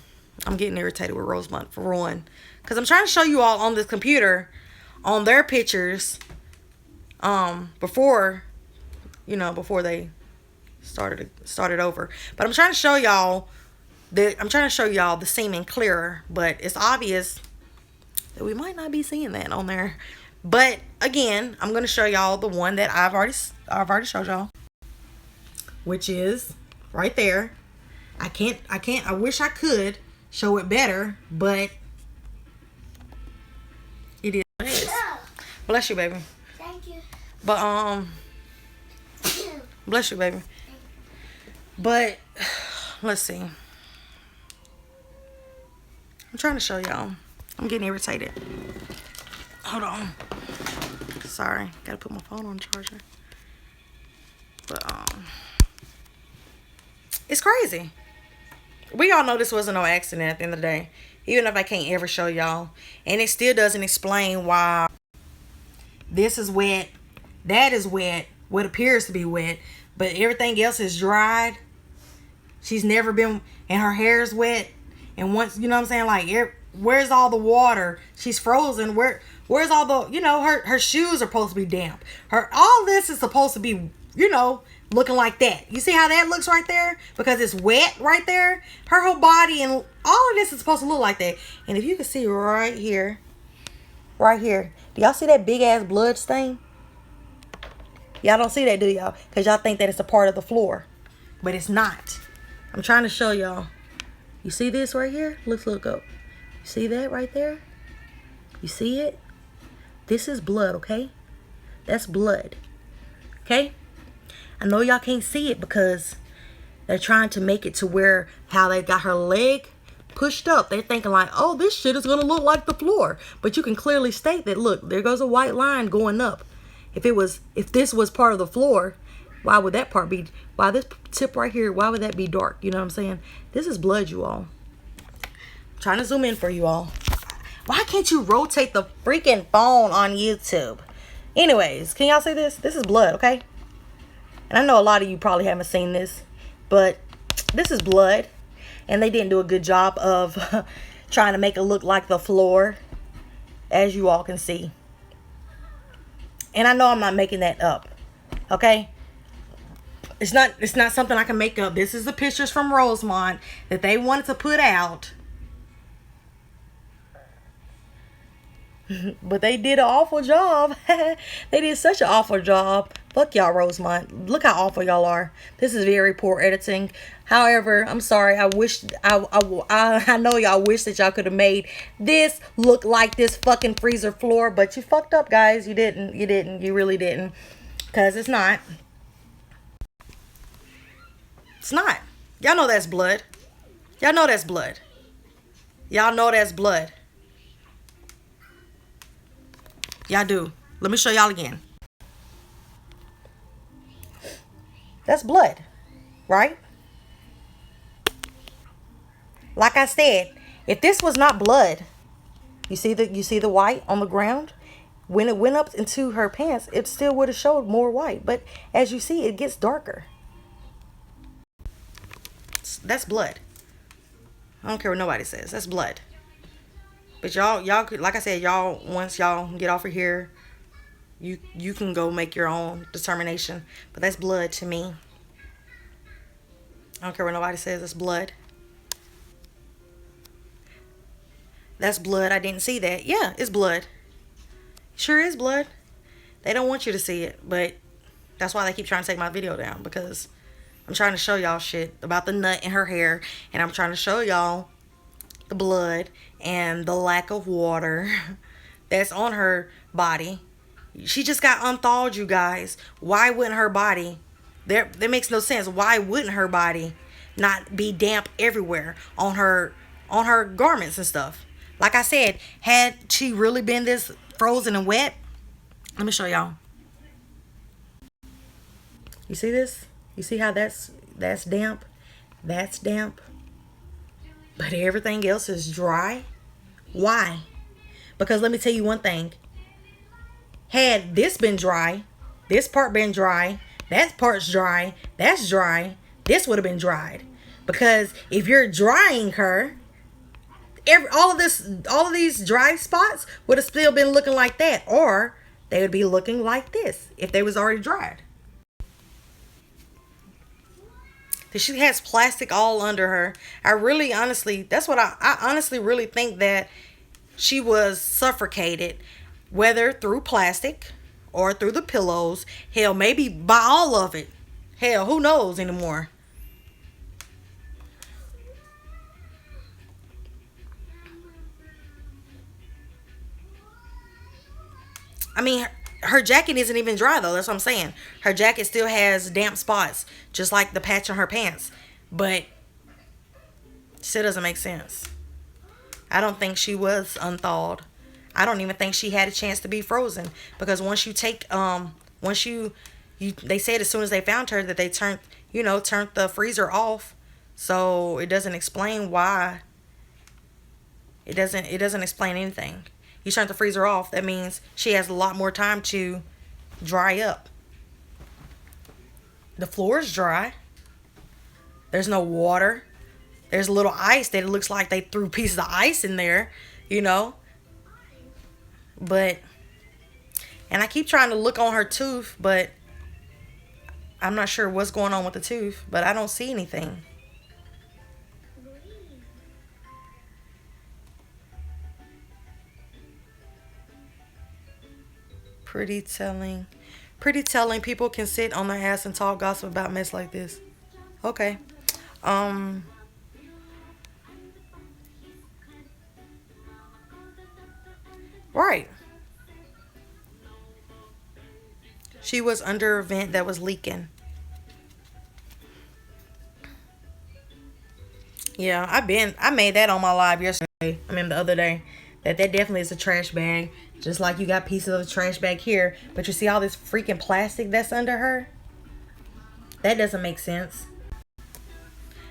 I'm getting irritated with Rosemont for one. Because I'm trying to show you all on this computer, on their pictures, before they started over. But I'm trying to show y'all the semen clearer. But it's obvious that we might not be seeing that on there. But again, I'm going to show y'all the one that I've already showed y'all, which is right there. I wish I could show it better, but it is what it is. Bless you, baby. Thank you. But bless you, baby. But let's see. I'm trying to show y'all. I'm getting irritated. Hold on. Sorry, gotta put my phone on charger. But it's crazy. We all know this wasn't no accident at the end of the day. Even if I can't ever show y'all. And it still doesn't explain why this is wet, that is wet, what appears to be wet, but everything else is dried. She's never been, and her hair is wet. And once, you know what I'm saying, like, where's all the water? She's frozen. Where's all the, her shoes are supposed to be damp. All this is supposed to be, looking like that. You see how that looks right there? Because it's wet right there. Her whole body and all of this is supposed to look like that. And if you can see right here. Do y'all see that big ass blood stain? Y'all don't see that, do y'all? Because y'all think that it's a part of the floor. But it's not. I'm trying to show y'all. You see this right here? Let's look up. You see that right there? You see it? This is blood, okay? That's blood. Okay? I know y'all can't see it because they're trying to make it to where how they got her leg pushed up. They're thinking like, oh, this shit is going to look like the floor. But you can clearly state that, look, there goes a white line going up. If this was part of the floor, why would that part be, why this tip right here, why would that be dark? You know what I'm saying? This is blood, you all. I'm trying to zoom in for you all. Why can't you rotate the freaking phone on YouTube? Anyways, can y'all see this? This is blood, okay? And I know a lot of you probably haven't seen this, but this is blood. And they didn't do a good job of trying to make it look like the floor, as you all can see. And I know I'm not making that up, okay? It's not something I can make up. This is the pictures from Rosemont that they wanted to put out. But they did an awful job. They did such an awful job. Fuck y'all, Rosemont. Look how awful y'all are. This is very poor editing. However, I'm sorry. I know y'all wish that y'all could have made this look like this fucking freezer floor. But you fucked up, guys. You didn't. You really didn't. Because it's not. It's not. Y'all know that's blood. Y'all know that's blood. Y'all know that's blood. Y'all do. Let me show y'all again. That's blood, right? Like I said, if this was not blood, you see the white on the ground? When it went up into her pants, it still would have showed more white. But as you see, it gets darker. That's blood. I don't care what nobody says. That's blood. But y'all could, like I said, y'all, once y'all get off of here, you can go make your own determination. But that's blood to me. I don't care what nobody says. That's blood. That's blood. I didn't see that. Yeah, it's blood. Sure is blood. They don't want you to see it, but that's why they keep trying to take my video down, because I'm trying to show y'all shit about the nut in her hair, and I'm trying to show y'all the blood and the lack of water that's on her body. She just got unthawed, you guys. Why wouldn't her body? That makes no sense. Why wouldn't her body not be damp everywhere on her garments and stuff? Like I said, had she really been this frozen and wet, let me show y'all. You see this? You see how that's damp? That's damp. But everything else is dry. Why? Because let me tell you one thing. Had this been dry, this part been dry, that part's dry, that's dry, this would have been dried. Because if you're drying her, all of these dry spots would have still been looking like that, or they would be looking like this if they was already dried. She has plastic all under her. I really honestly, that's what I honestly really think that she was suffocated, whether through plastic or through the pillows. Hell, maybe by all of it. Hell, who knows anymore? I mean, her jacket isn't even dry though. That's what I'm saying. Her jacket still has damp spots, just like the patch on her pants. But still doesn't make sense. I don't think she was unthawed. I don't even think she had a chance to be frozen, because once you take once you they said as soon as they found her that they turned the freezer off. So it doesn't explain why. It doesn't explain anything. You turn the freezer off, that means she has a lot more time to dry up. The floor is dry. There's no water. There's a little ice that it looks like they threw pieces of ice in there, you know. But, and I keep trying to look on her tooth, but I'm not sure what's going on with the tooth, but I don't see anything. Pretty telling. Pretty telling people can sit on their ass and talk gossip about mess like this. Okay. Right. She was under a vent that was leaking. Yeah, I made that on my live yesterday. I mean the other day. That definitely is a trash bag. Just like you got pieces of a trash bag here. But you see all this freaking plastic that's under her? That doesn't make sense.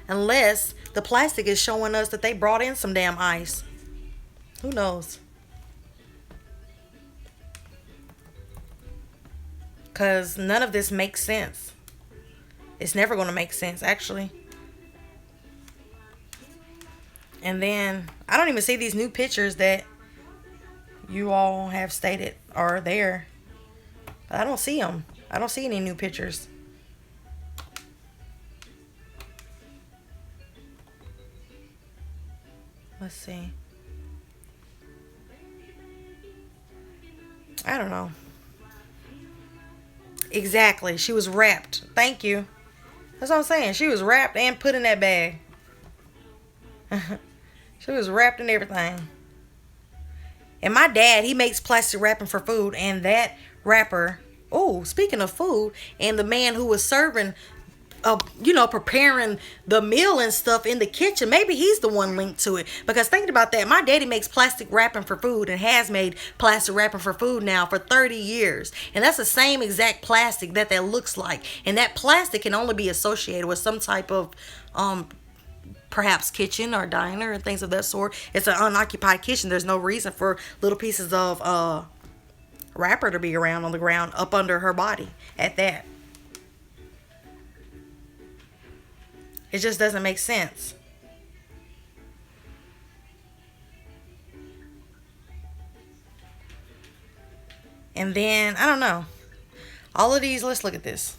Unless the plastic is showing us that they brought in some damn ice. Who knows? Because none of this makes sense. It's never going to make sense, actually. And then, I don't even see these new pictures that you all have stated are there. I don't see them. I don't see any new pictures. Let's see. I don't know. Exactly. She was wrapped. Thank you. That's what I'm saying. She was wrapped and put in that bag. She was wrapped in everything. And my dad, he makes plastic wrapping for food. And that wrapper, oh, speaking of food, and the man who was serving, preparing the meal and stuff in the kitchen, maybe he's the one linked to it. Because thinking about that, my daddy makes plastic wrapping for food and has made plastic wrapping for food now for 30 years. And that's the same exact plastic that looks like. And that plastic can only be associated with some type of perhaps kitchen or diner and things of that sort. It's an unoccupied kitchen. There's no reason for little pieces of wrapper to be around on the ground up under her body at that. It just doesn't make sense. And then, I don't know. All of these, let's look at this.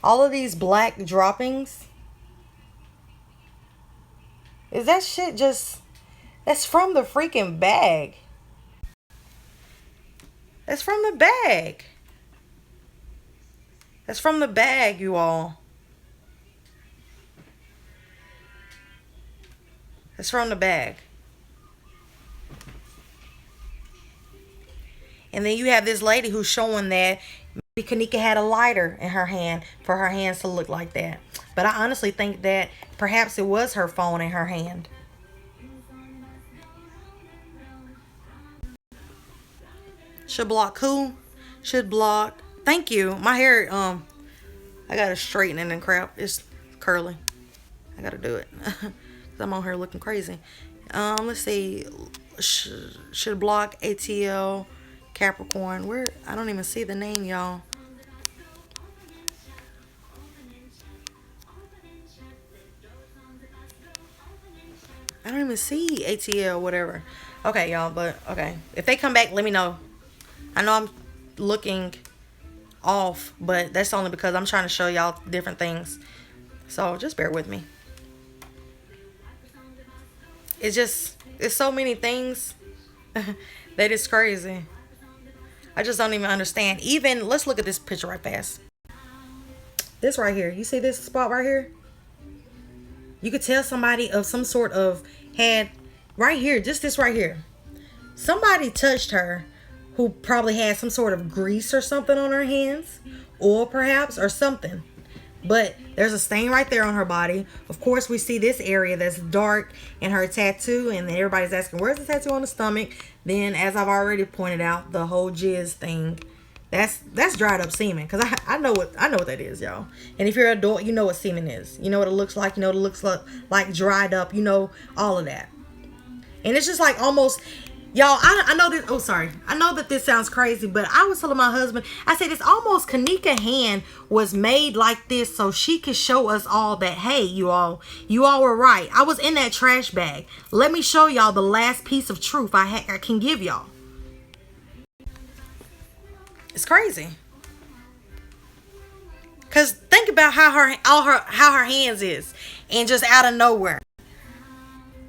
All of these black droppings. Is that shit just... That's from the freaking bag. That's from the bag. That's from the bag, you all. It's from the bag. And then you have this lady who's showing that maybe Kanika had a lighter in her hand for her hands to look like that. But I honestly think that perhaps it was her phone in her hand. Should block who? Should block. Thank you. My hair, I gotta straighten it and crap. It's curly. I gotta do it. I'm on here looking crazy. Let's see. Should block ATL Capricorn. Where? I don't even see the name, y'all. I don't even see ATL, whatever. Okay, y'all, but okay. If they come back, let me know. I know I'm looking off, but that's only because I'm trying to show y'all different things. So just bear with me. It's so many things that is crazy. I just don't even understand. Even, let's look at this picture right fast. This right here. You see this spot right here? You could tell somebody of some sort of had right here, just this right here. Somebody touched her who probably had some sort of grease or something on her hands, oil perhaps, or something. But there's a stain right there on her body. Of course, we see this area that's dark in her tattoo, and then everybody's asking, where's the tattoo on the stomach? Then, as I've already pointed out, the whole jizz thing. That's dried up semen, because I know what that is, y'all. And if you're an adult, you know what semen is. You know what it looks like. You know what it looks like dried up. You know all of that. And it's just like almost, y'all, I know this. Oh, sorry. I know that this sounds crazy, but I was telling my husband, I said, it's almost Kanika hand was made like this so she could show us all that, hey, you all were right. I was in that trash bag. Let me show y'all the last piece of truth I can give y'all. It's crazy. Cause think about how her hands is, and just out of nowhere,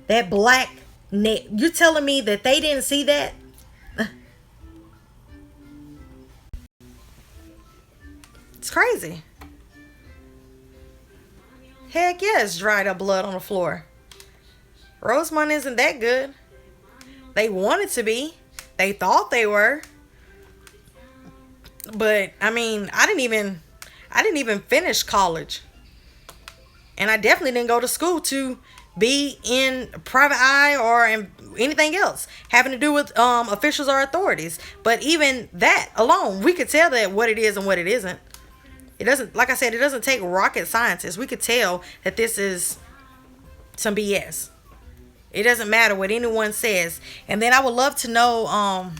that black net. You telling me that they didn't see that? It's crazy. Heck yeah, it's dried up blood on the floor. Rosemont isn't that good. They wanted to be. They thought they were. But I mean, I didn't even finish college. And I definitely didn't go to school to be in private eye or in anything else having to do with officials or authorities. But even that alone, we could tell that what it is and what it isn't. It doesn't, like I said, it doesn't take rocket scientists. We could tell that this is some BS. It doesn't matter what anyone says. And then I would love to know,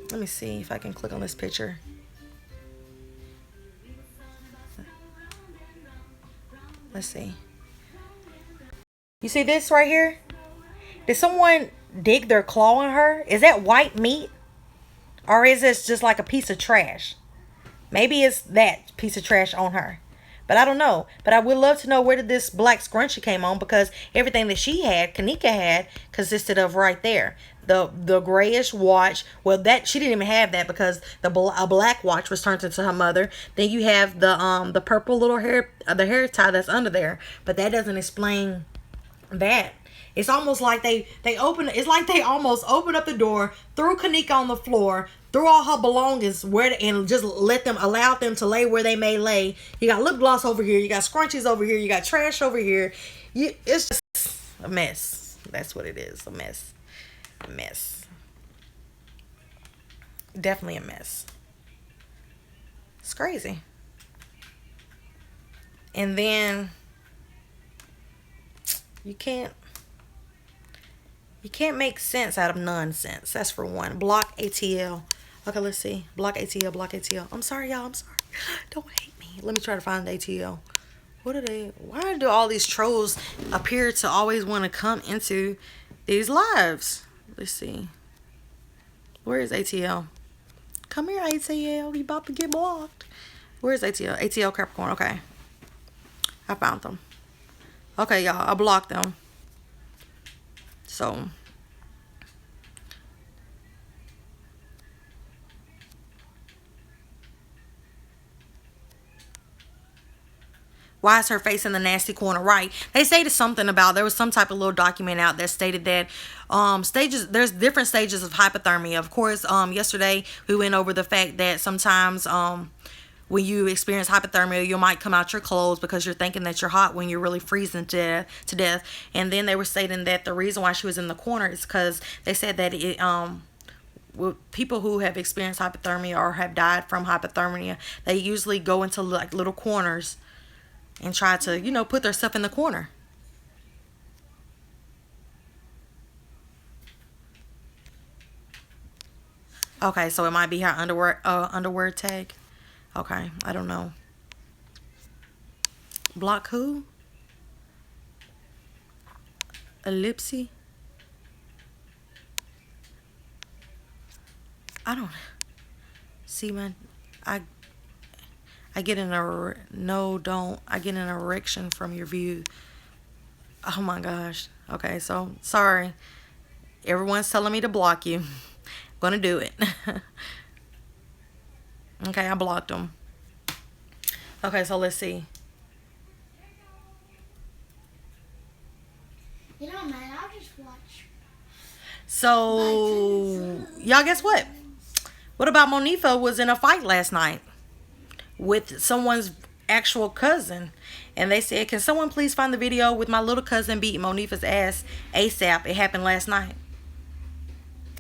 let me see if I can click on this picture. Let's see. You see this right here? Did someone dig their claw in her? Is that white meat? Or is this just like a piece of trash? Maybe it's that piece of trash on her. But I don't know. But I would love to know where did this black scrunchie came on, because everything that she had, Kanika had, consisted of right there. The grayish watch. Well, that she didn't even have that because a black watch was turned into her mother. Then you have the purple little hair, the hair tie that's under there. But that doesn't explain that. It's almost like it's like they almost opened up the door, threw Kanika on the floor, threw all her belongings and just allowed them to lay where they may lay. You got lip gloss over here, you got scrunchies over here, you got trash over here. It's just a mess. That's what it is, a mess. A mess. Definitely a mess. It's crazy. And then you can't make sense out of nonsense. That's for one. Block ATL. Okay, let's see. Block ATL, block ATL. I'm sorry, y'all. I'm sorry. Don't hate me. Let me try to find the ATL. Why do all these trolls appear to always want to come into these lives? Let's see. Where is ATL? Come here, ATL. You about to get blocked. Where is ATL? ATL Capricorn. Okay. I found them. Okay, y'all. I blocked them. So Why is her face in the nasty corner? Right. They stated something about, there was some type of little document out that stated that there's different stages of hypothermia. Of course, yesterday we went over the fact that sometimes when you experience hypothermia, you might come out your clothes because you're thinking that you're hot when you're really freezing to death. And then they were stating that the reason why she was in the corner is because they said that it people who have experienced hypothermia or have died from hypothermia, they usually go into like little corners and try to, put their stuff in the corner. Okay, so it might be her underwear tag. Okay, I don't know. Block who? Ellipsy? I don't. Semen. I I get an no, don't. I get an erection from your view. Oh my gosh. Okay, so sorry. Everyone's telling me to block you. Gonna do it. Okay, I blocked them. Okay, so let's see. You know, man, I'll just watch. So, y'all guess what? What about Monifa was in a fight last night with someone's actual cousin? And they said, can someone please find the video with my little cousin beating Monifa's ass ASAP? It happened last night.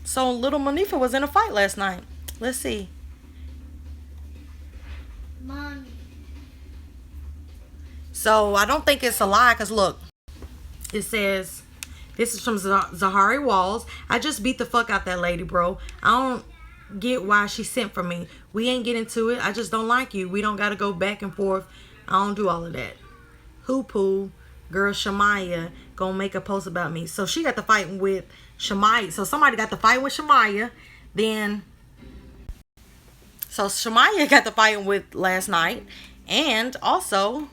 So, little Monifa was in a fight last night. Let's see. Mommy. So, I don't think it's a lie because look, it says, this is from Zahari Walls. I just beat the fuck out that lady, bro. I don't get why she sent for me. We ain't get into it. I just don't like you. We don't got to go back and forth. I don't do all of that. Hoopoo, girl Shamaya, gonna make a post about me. So she got the fighting with Shamaya. So somebody got the fight with Shamaya. Then, so Shamaya got the fighting with last night. And also,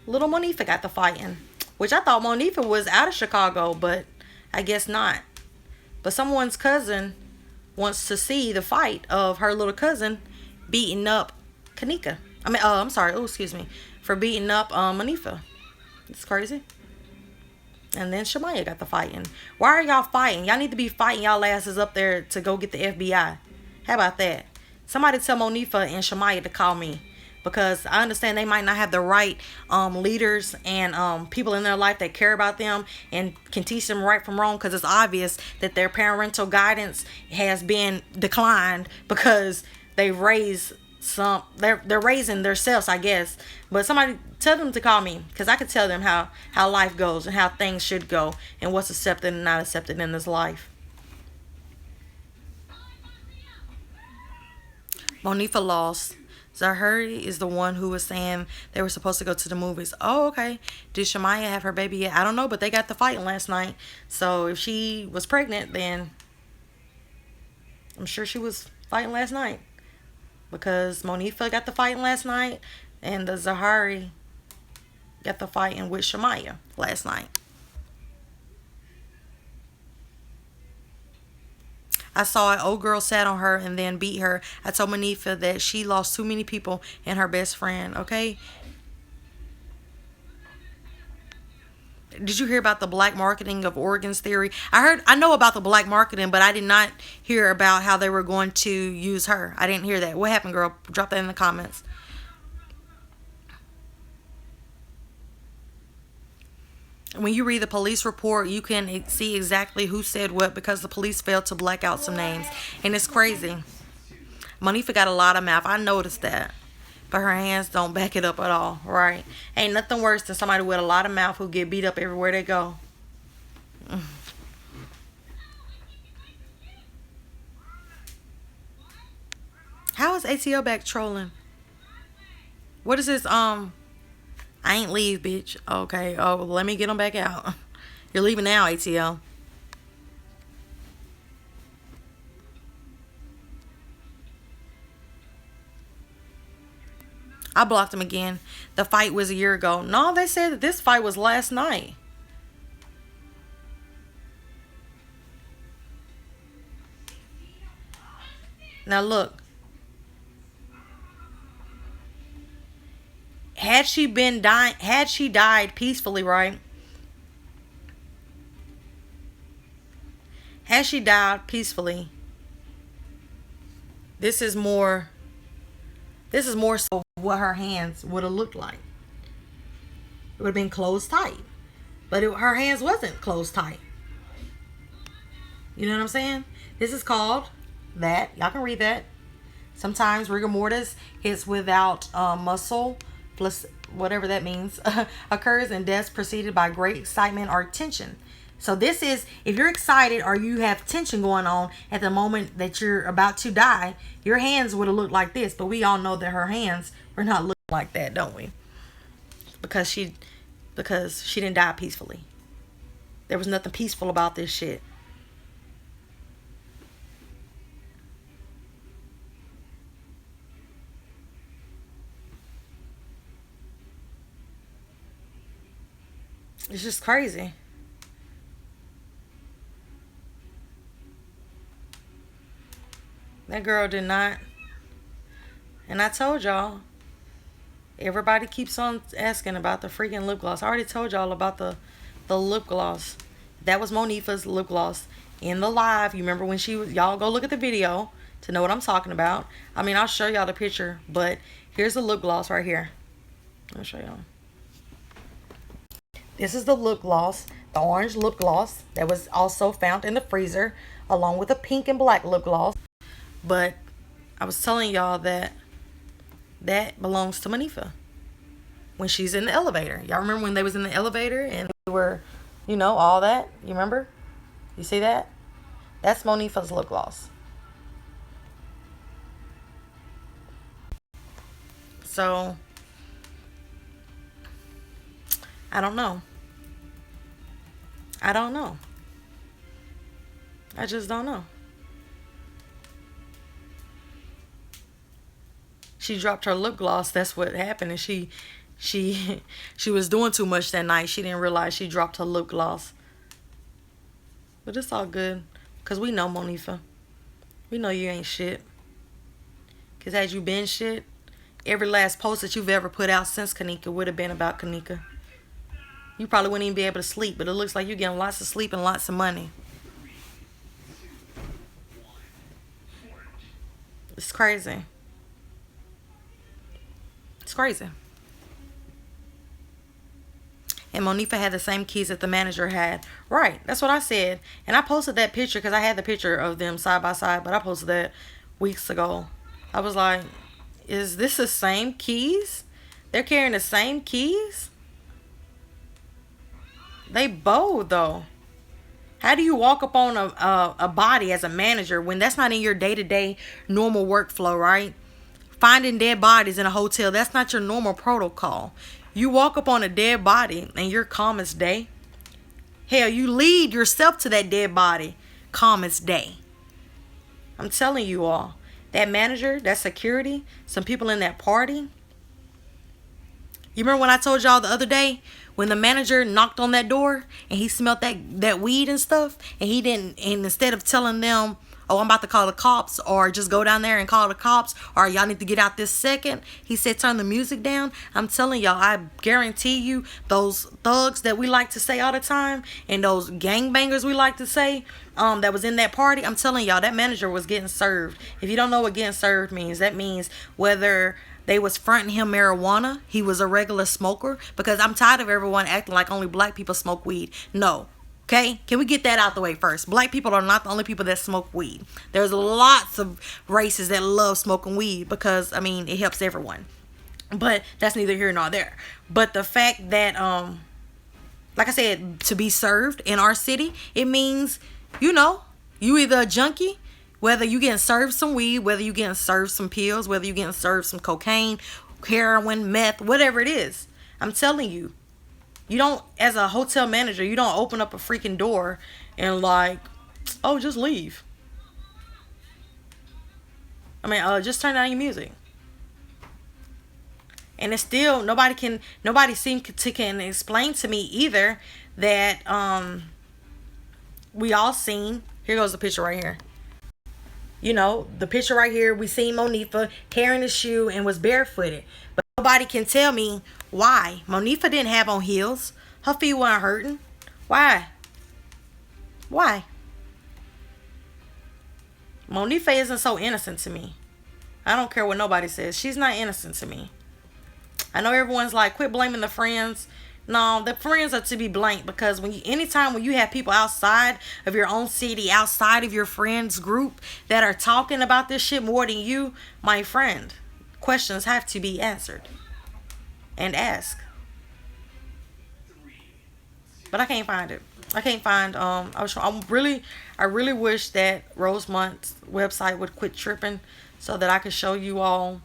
little Monifa got the fighting. Which I thought Monifa was out of Chicago, but I guess not. But someone's cousin wants to see the fight of her little cousin beating up Kanika. I'm sorry. Oh, excuse me. For beating up Monifa. It's crazy. And then Shamaya got the fighting. Why are y'all fighting? Y'all need to be fighting y'all asses up there to go get the FBI. How about that? Somebody tell Monifa and Shamaya to call me. Because I understand they might not have the right leaders and people in their life that care about them and can teach them right from wrong, because it's obvious that their parental guidance has been declined because they raise they're raising themselves, I guess. But somebody tell them to call me, because I could tell them how life goes and how things should go and what's accepted and not accepted in this life. Monifa lost. Zahari is the one who was saying they were supposed to go to the movies. Oh, okay. Did Shamaya have her baby yet? I don't know, but they got the fighting last night. So if she was pregnant, then I'm sure she was fighting last night. Because Monifa got the fighting last night, and the Zahari got the fighting with Shamaya last night. I saw an old girl sat on her and then beat her. I told Monifa that she lost too many people and her best friend, okay? Did you hear about the black marketing of organs theory? I know about the black marketing, but I did not hear about how they were going to use her. I didn't hear that. What happened, girl? Drop that in the comments. When you read the police report, you can see exactly who said what because the police failed to black out some names. And it's crazy. Monifa got a lot of mouth. I noticed that. But her hands don't back it up at all, right? Ain't nothing worse than somebody with a lot of mouth who get beat up everywhere they go. How is ATL back trolling? What is this, I ain't leave, bitch. Okay. Oh, let me get them back out. You're leaving now, ATL. I blocked him again. The fight was a year ago. No, they said that this fight was last night. Now look. Had she been dying, had she died peacefully, right? Had she died peacefully, this is more. This is more so what her hands would have looked like. It would have been closed tight, but her hands wasn't closed tight. You know what I'm saying? This is called that. Y'all can read that. Sometimes rigor mortis hits without muscle, plus whatever that means, occurs and deaths preceded by great excitement or tension. So this is, if you're excited or you have tension going on at the moment that you're about to die, your hands would have looked like this. But we all know that her hands were not looking like that, don't we? Because she didn't die peacefully. There was nothing peaceful about this shit. It's just crazy. That girl did not. And I told y'all, everybody keeps on asking about the freaking lip gloss. I already told y'all about the lip gloss. That was Monifa's lip gloss in the live. You remember when she was, y'all go look at the video to know what I'm talking about. I mean, I'll show y'all the picture, but here's the lip gloss right here. Let me show y'all. This is the lip gloss, the orange lip gloss that was also found in the freezer, along with a pink and black lip gloss. But I was telling y'all that that belongs to Monifa when she's in the elevator. Y'all remember when they was in the elevator and they were, you know, all that? You remember? You see that? That's Monifa's lip gloss. So I don't know. I don't know. I just don't know. She dropped her lip gloss. That's what happened. And she was doing too much that night. She didn't realize she dropped her lip gloss. But it's all good. Because we know Monifa. We know you ain't shit. Because had you been shit, every last post that you've ever put out since Kanika would have been about Kanika. You probably wouldn't even be able to sleep. But it looks like you're getting lots of sleep and lots of money. It's crazy. It's crazy. And Monifa had the same keys that the manager had. Right. That's what I said. And I posted that picture because I had the picture of them side by side. But I posted that weeks ago. I was like, is this the same keys? They're carrying the same keys? They bold though. How do you walk up on a body as a manager when that's not in your day-to-day normal workflow, right? Finding dead bodies in a hotel, that's not your normal protocol. You walk up on a dead body and you're calm as day. Hell, you lead yourself to that dead body, calm as day. I'm telling you all, that manager, that security, some people in that party. You remember when I told y'all the other day when the manager knocked on that door and he smelled that weed and stuff, and he didn't, and instead of telling them, oh, I'm about to call the cops, or just go down there and call the cops, or y'all need to get out this second, he said turn the music down. I'm telling y'all, I guarantee you, those thugs that we like to say all the time, and those gangbangers we like to say, that was in that party, I'm telling y'all, that manager was getting served. If you don't know what getting served means, that means whether they was fronting him marijuana, he was a regular smoker, because I'm tired of everyone acting like only black people smoke weed. No. Okay, can we get that out the way first? Black people are not the only people that smoke weed. There's lots of races that love smoking weed because, I mean, it helps everyone. But that's neither here nor there. But the fact that, like I said, to be served in our city, it means, you know, you either a junkie, whether you getting served some weed, whether you getting served some pills, whether you getting served some cocaine, heroin, meth, whatever it is. I'm telling you. You don't, as a hotel manager, you don't open up a freaking door and like, oh, just leave. I mean, just turn down your music. And it's still, nobody seemed to can explain to me either that we all seen, here goes the picture right here. You know, the picture right here, we seen Monifa carrying a shoe and was barefooted. But nobody can tell me why. Monifa didn't have on heels. Her feet weren't hurting. Why? Why? Monifa isn't so innocent to me. I don't care what nobody says. She's not innocent to me. I know everyone's like, quit blaming the friends. No, the friends are to be blamed because anytime when you have people outside of your own city, outside of your friends group that are talking about this shit more than you, my friend, questions have to be answered and asked. But I can't find it. I can't find. I really wish that Rosemont's website would quit tripping so that I could show you all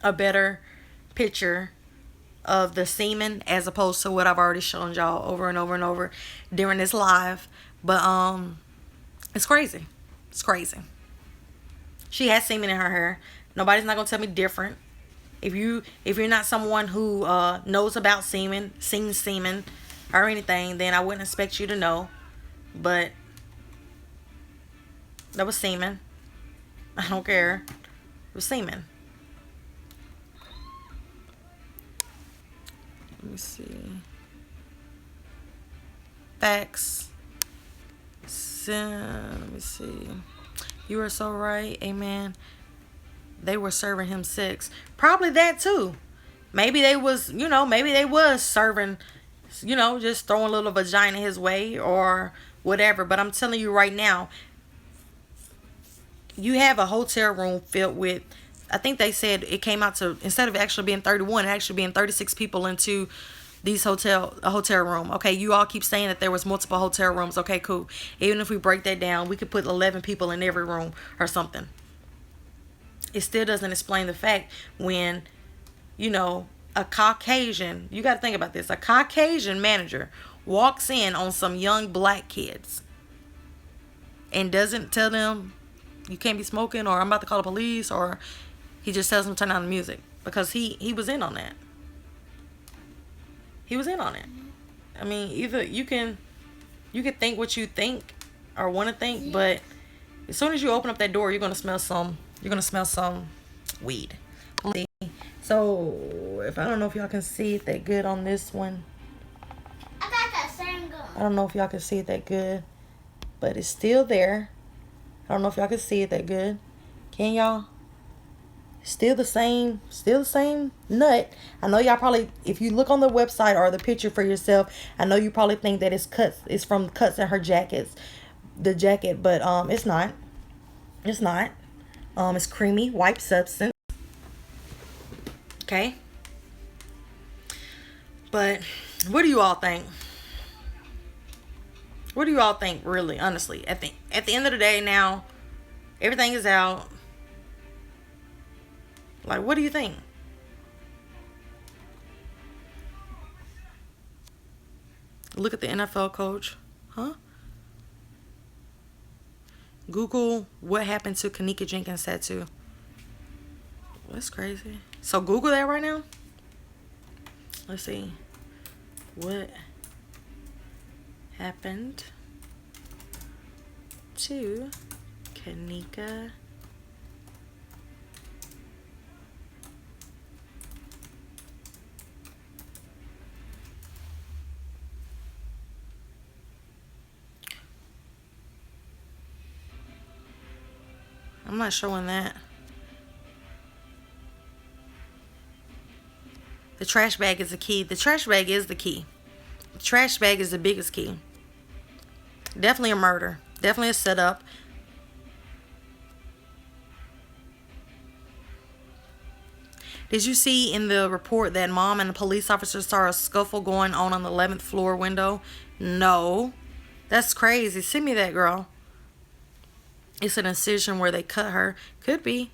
a better picture of the semen as opposed to what I've already shown y'all over and over and over during this live. But it's crazy. It's crazy. She has semen in her hair. Nobody's not gonna tell me different. If you're not someone who knows about semen, seen semen, or anything, then I wouldn't expect you to know. But that was semen. I don't care. It was semen. Let me see. Facts. Let me see. You are so right. Amen. They were serving him sex. Probably that too. Maybe they was serving, just throwing a little vagina his way or whatever. But I'm telling you right now, you have a hotel room filled with, I think they said it came out to, instead of actually being 31, it actually being 36 people into a hotel room. Okay, you all keep saying that there was multiple hotel rooms. Okay, cool. Even if we break that down, we could put 11 people in every room or something. It still doesn't explain the fact when, a Caucasian, you got to think about this, a Caucasian manager walks in on some young black kids and doesn't tell them you can't be smoking or I'm about to call the police, or he just tells them to turn on the music because he was in on that. He was in on it. I mean, either you can think what you think or want to think, but as soon as you open up that door, you're gonna smell some weed. So I don't know if y'all can see it that good on this one. I got that same gun. I don't know if y'all can see it that good, but it's still there. I don't know if y'all can see it that good. Can y'all? Still the same nut. I know y'all probably, if you look on the website or the picture for yourself, I know you probably think that it's from cuts in her the jacket, but it's not. It's not. It's creamy white substance. Okay. But what do you all think? What do you all think, really, honestly? At the end of the day now, everything is out. Like, what do you think? Look at the NFL coach. Huh? Google what happened to Kanika Jenkins' tattoo. That's crazy. So Google that right now. Let's see. What happened to Kanika I'm not showing that. The trash bag is the key. The trash bag is the key. The trash bag is the biggest key. Definitely a murder. Definitely a setup. Did you see in the report that mom and the police officers saw a scuffle going on the 11th floor window? No. That's crazy. Send me that, girl. It's an incision where they cut her. Could be.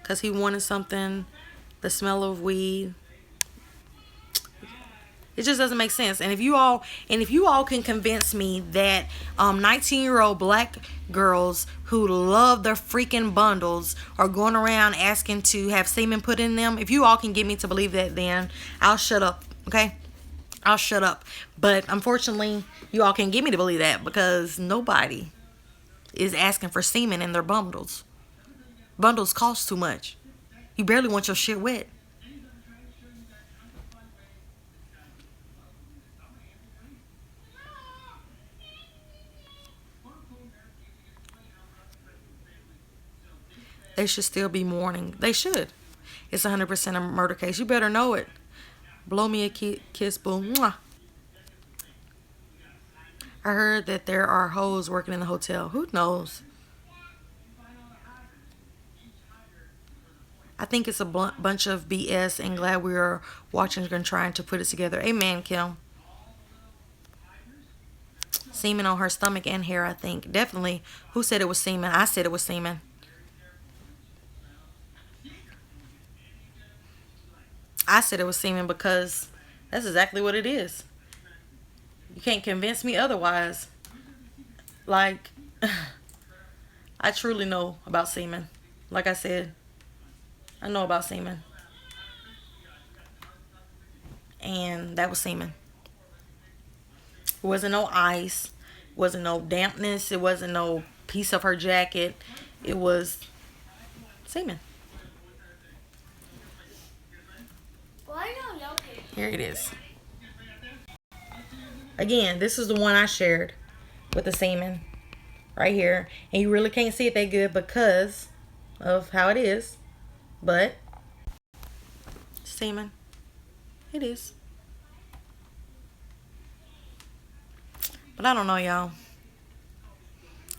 Because he wanted something. The smell of weed. It just doesn't make sense. And if you all can convince me that 19-year-old black girls who love their freaking bundles are going around asking to have semen put in them, if you all can get me to believe that, then I'll shut up. Okay? I'll shut up. But unfortunately, you all can get me to believe that because nobody is asking for semen in their bundles. Bundles cost too much. You barely want your shit wet. They should still be mourning. They should. It's 100% a murder case. You better know it. Blow me a kiss, boom. Mwah. I heard that there are hoes working in the hotel. Who knows? I think it's a bunch of BS and glad we are watching and trying to put it together. Amen, Kim. Semen on her stomach and hair, I think. Definitely. Who said it was semen? I said it was semen. I said it was semen because that's exactly what it is. You can't convince me otherwise. Like, I truly know about semen. Like I said, I know about semen. And that was semen. It wasn't no ice. It wasn't no dampness. It wasn't no piece of her jacket. It was semen. Why don't y'all get Here it is. Again, this is the one I shared with the semen right here. And you really can't see it that good because of how it is. But semen, it is. But I don't know, y'all.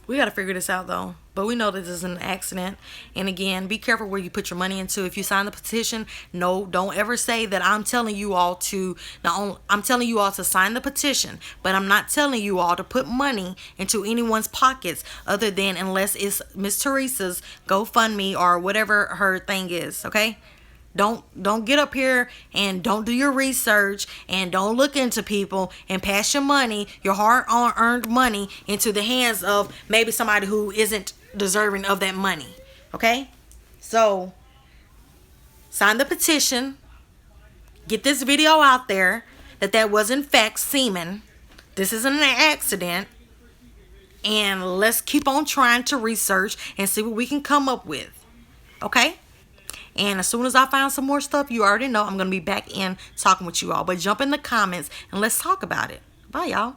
We got to figure this out, though. But we know that this is an accident. And again, be careful where you put your money into. If you sign the petition, no, don't ever say that I'm telling you all to. I'm telling you all to sign the petition, but I'm not telling you all to put money into anyone's pockets other than unless it's Miss Teresa's GoFundMe or whatever her thing is. Okay. Don't get up here and don't do your research and don't look into people and pass your money, your hard-earned money, into the hands of maybe somebody who isn't deserving of that money. Okay? So, sign the petition. Get this video out there that was in fact semen. This isn't an accident. And let's keep on trying to research and see what we can come up with. Okay? And as soon as I find some more stuff, you already know I'm going to be back in talking with you all. But jump in the comments and let's talk about it. Bye, y'all.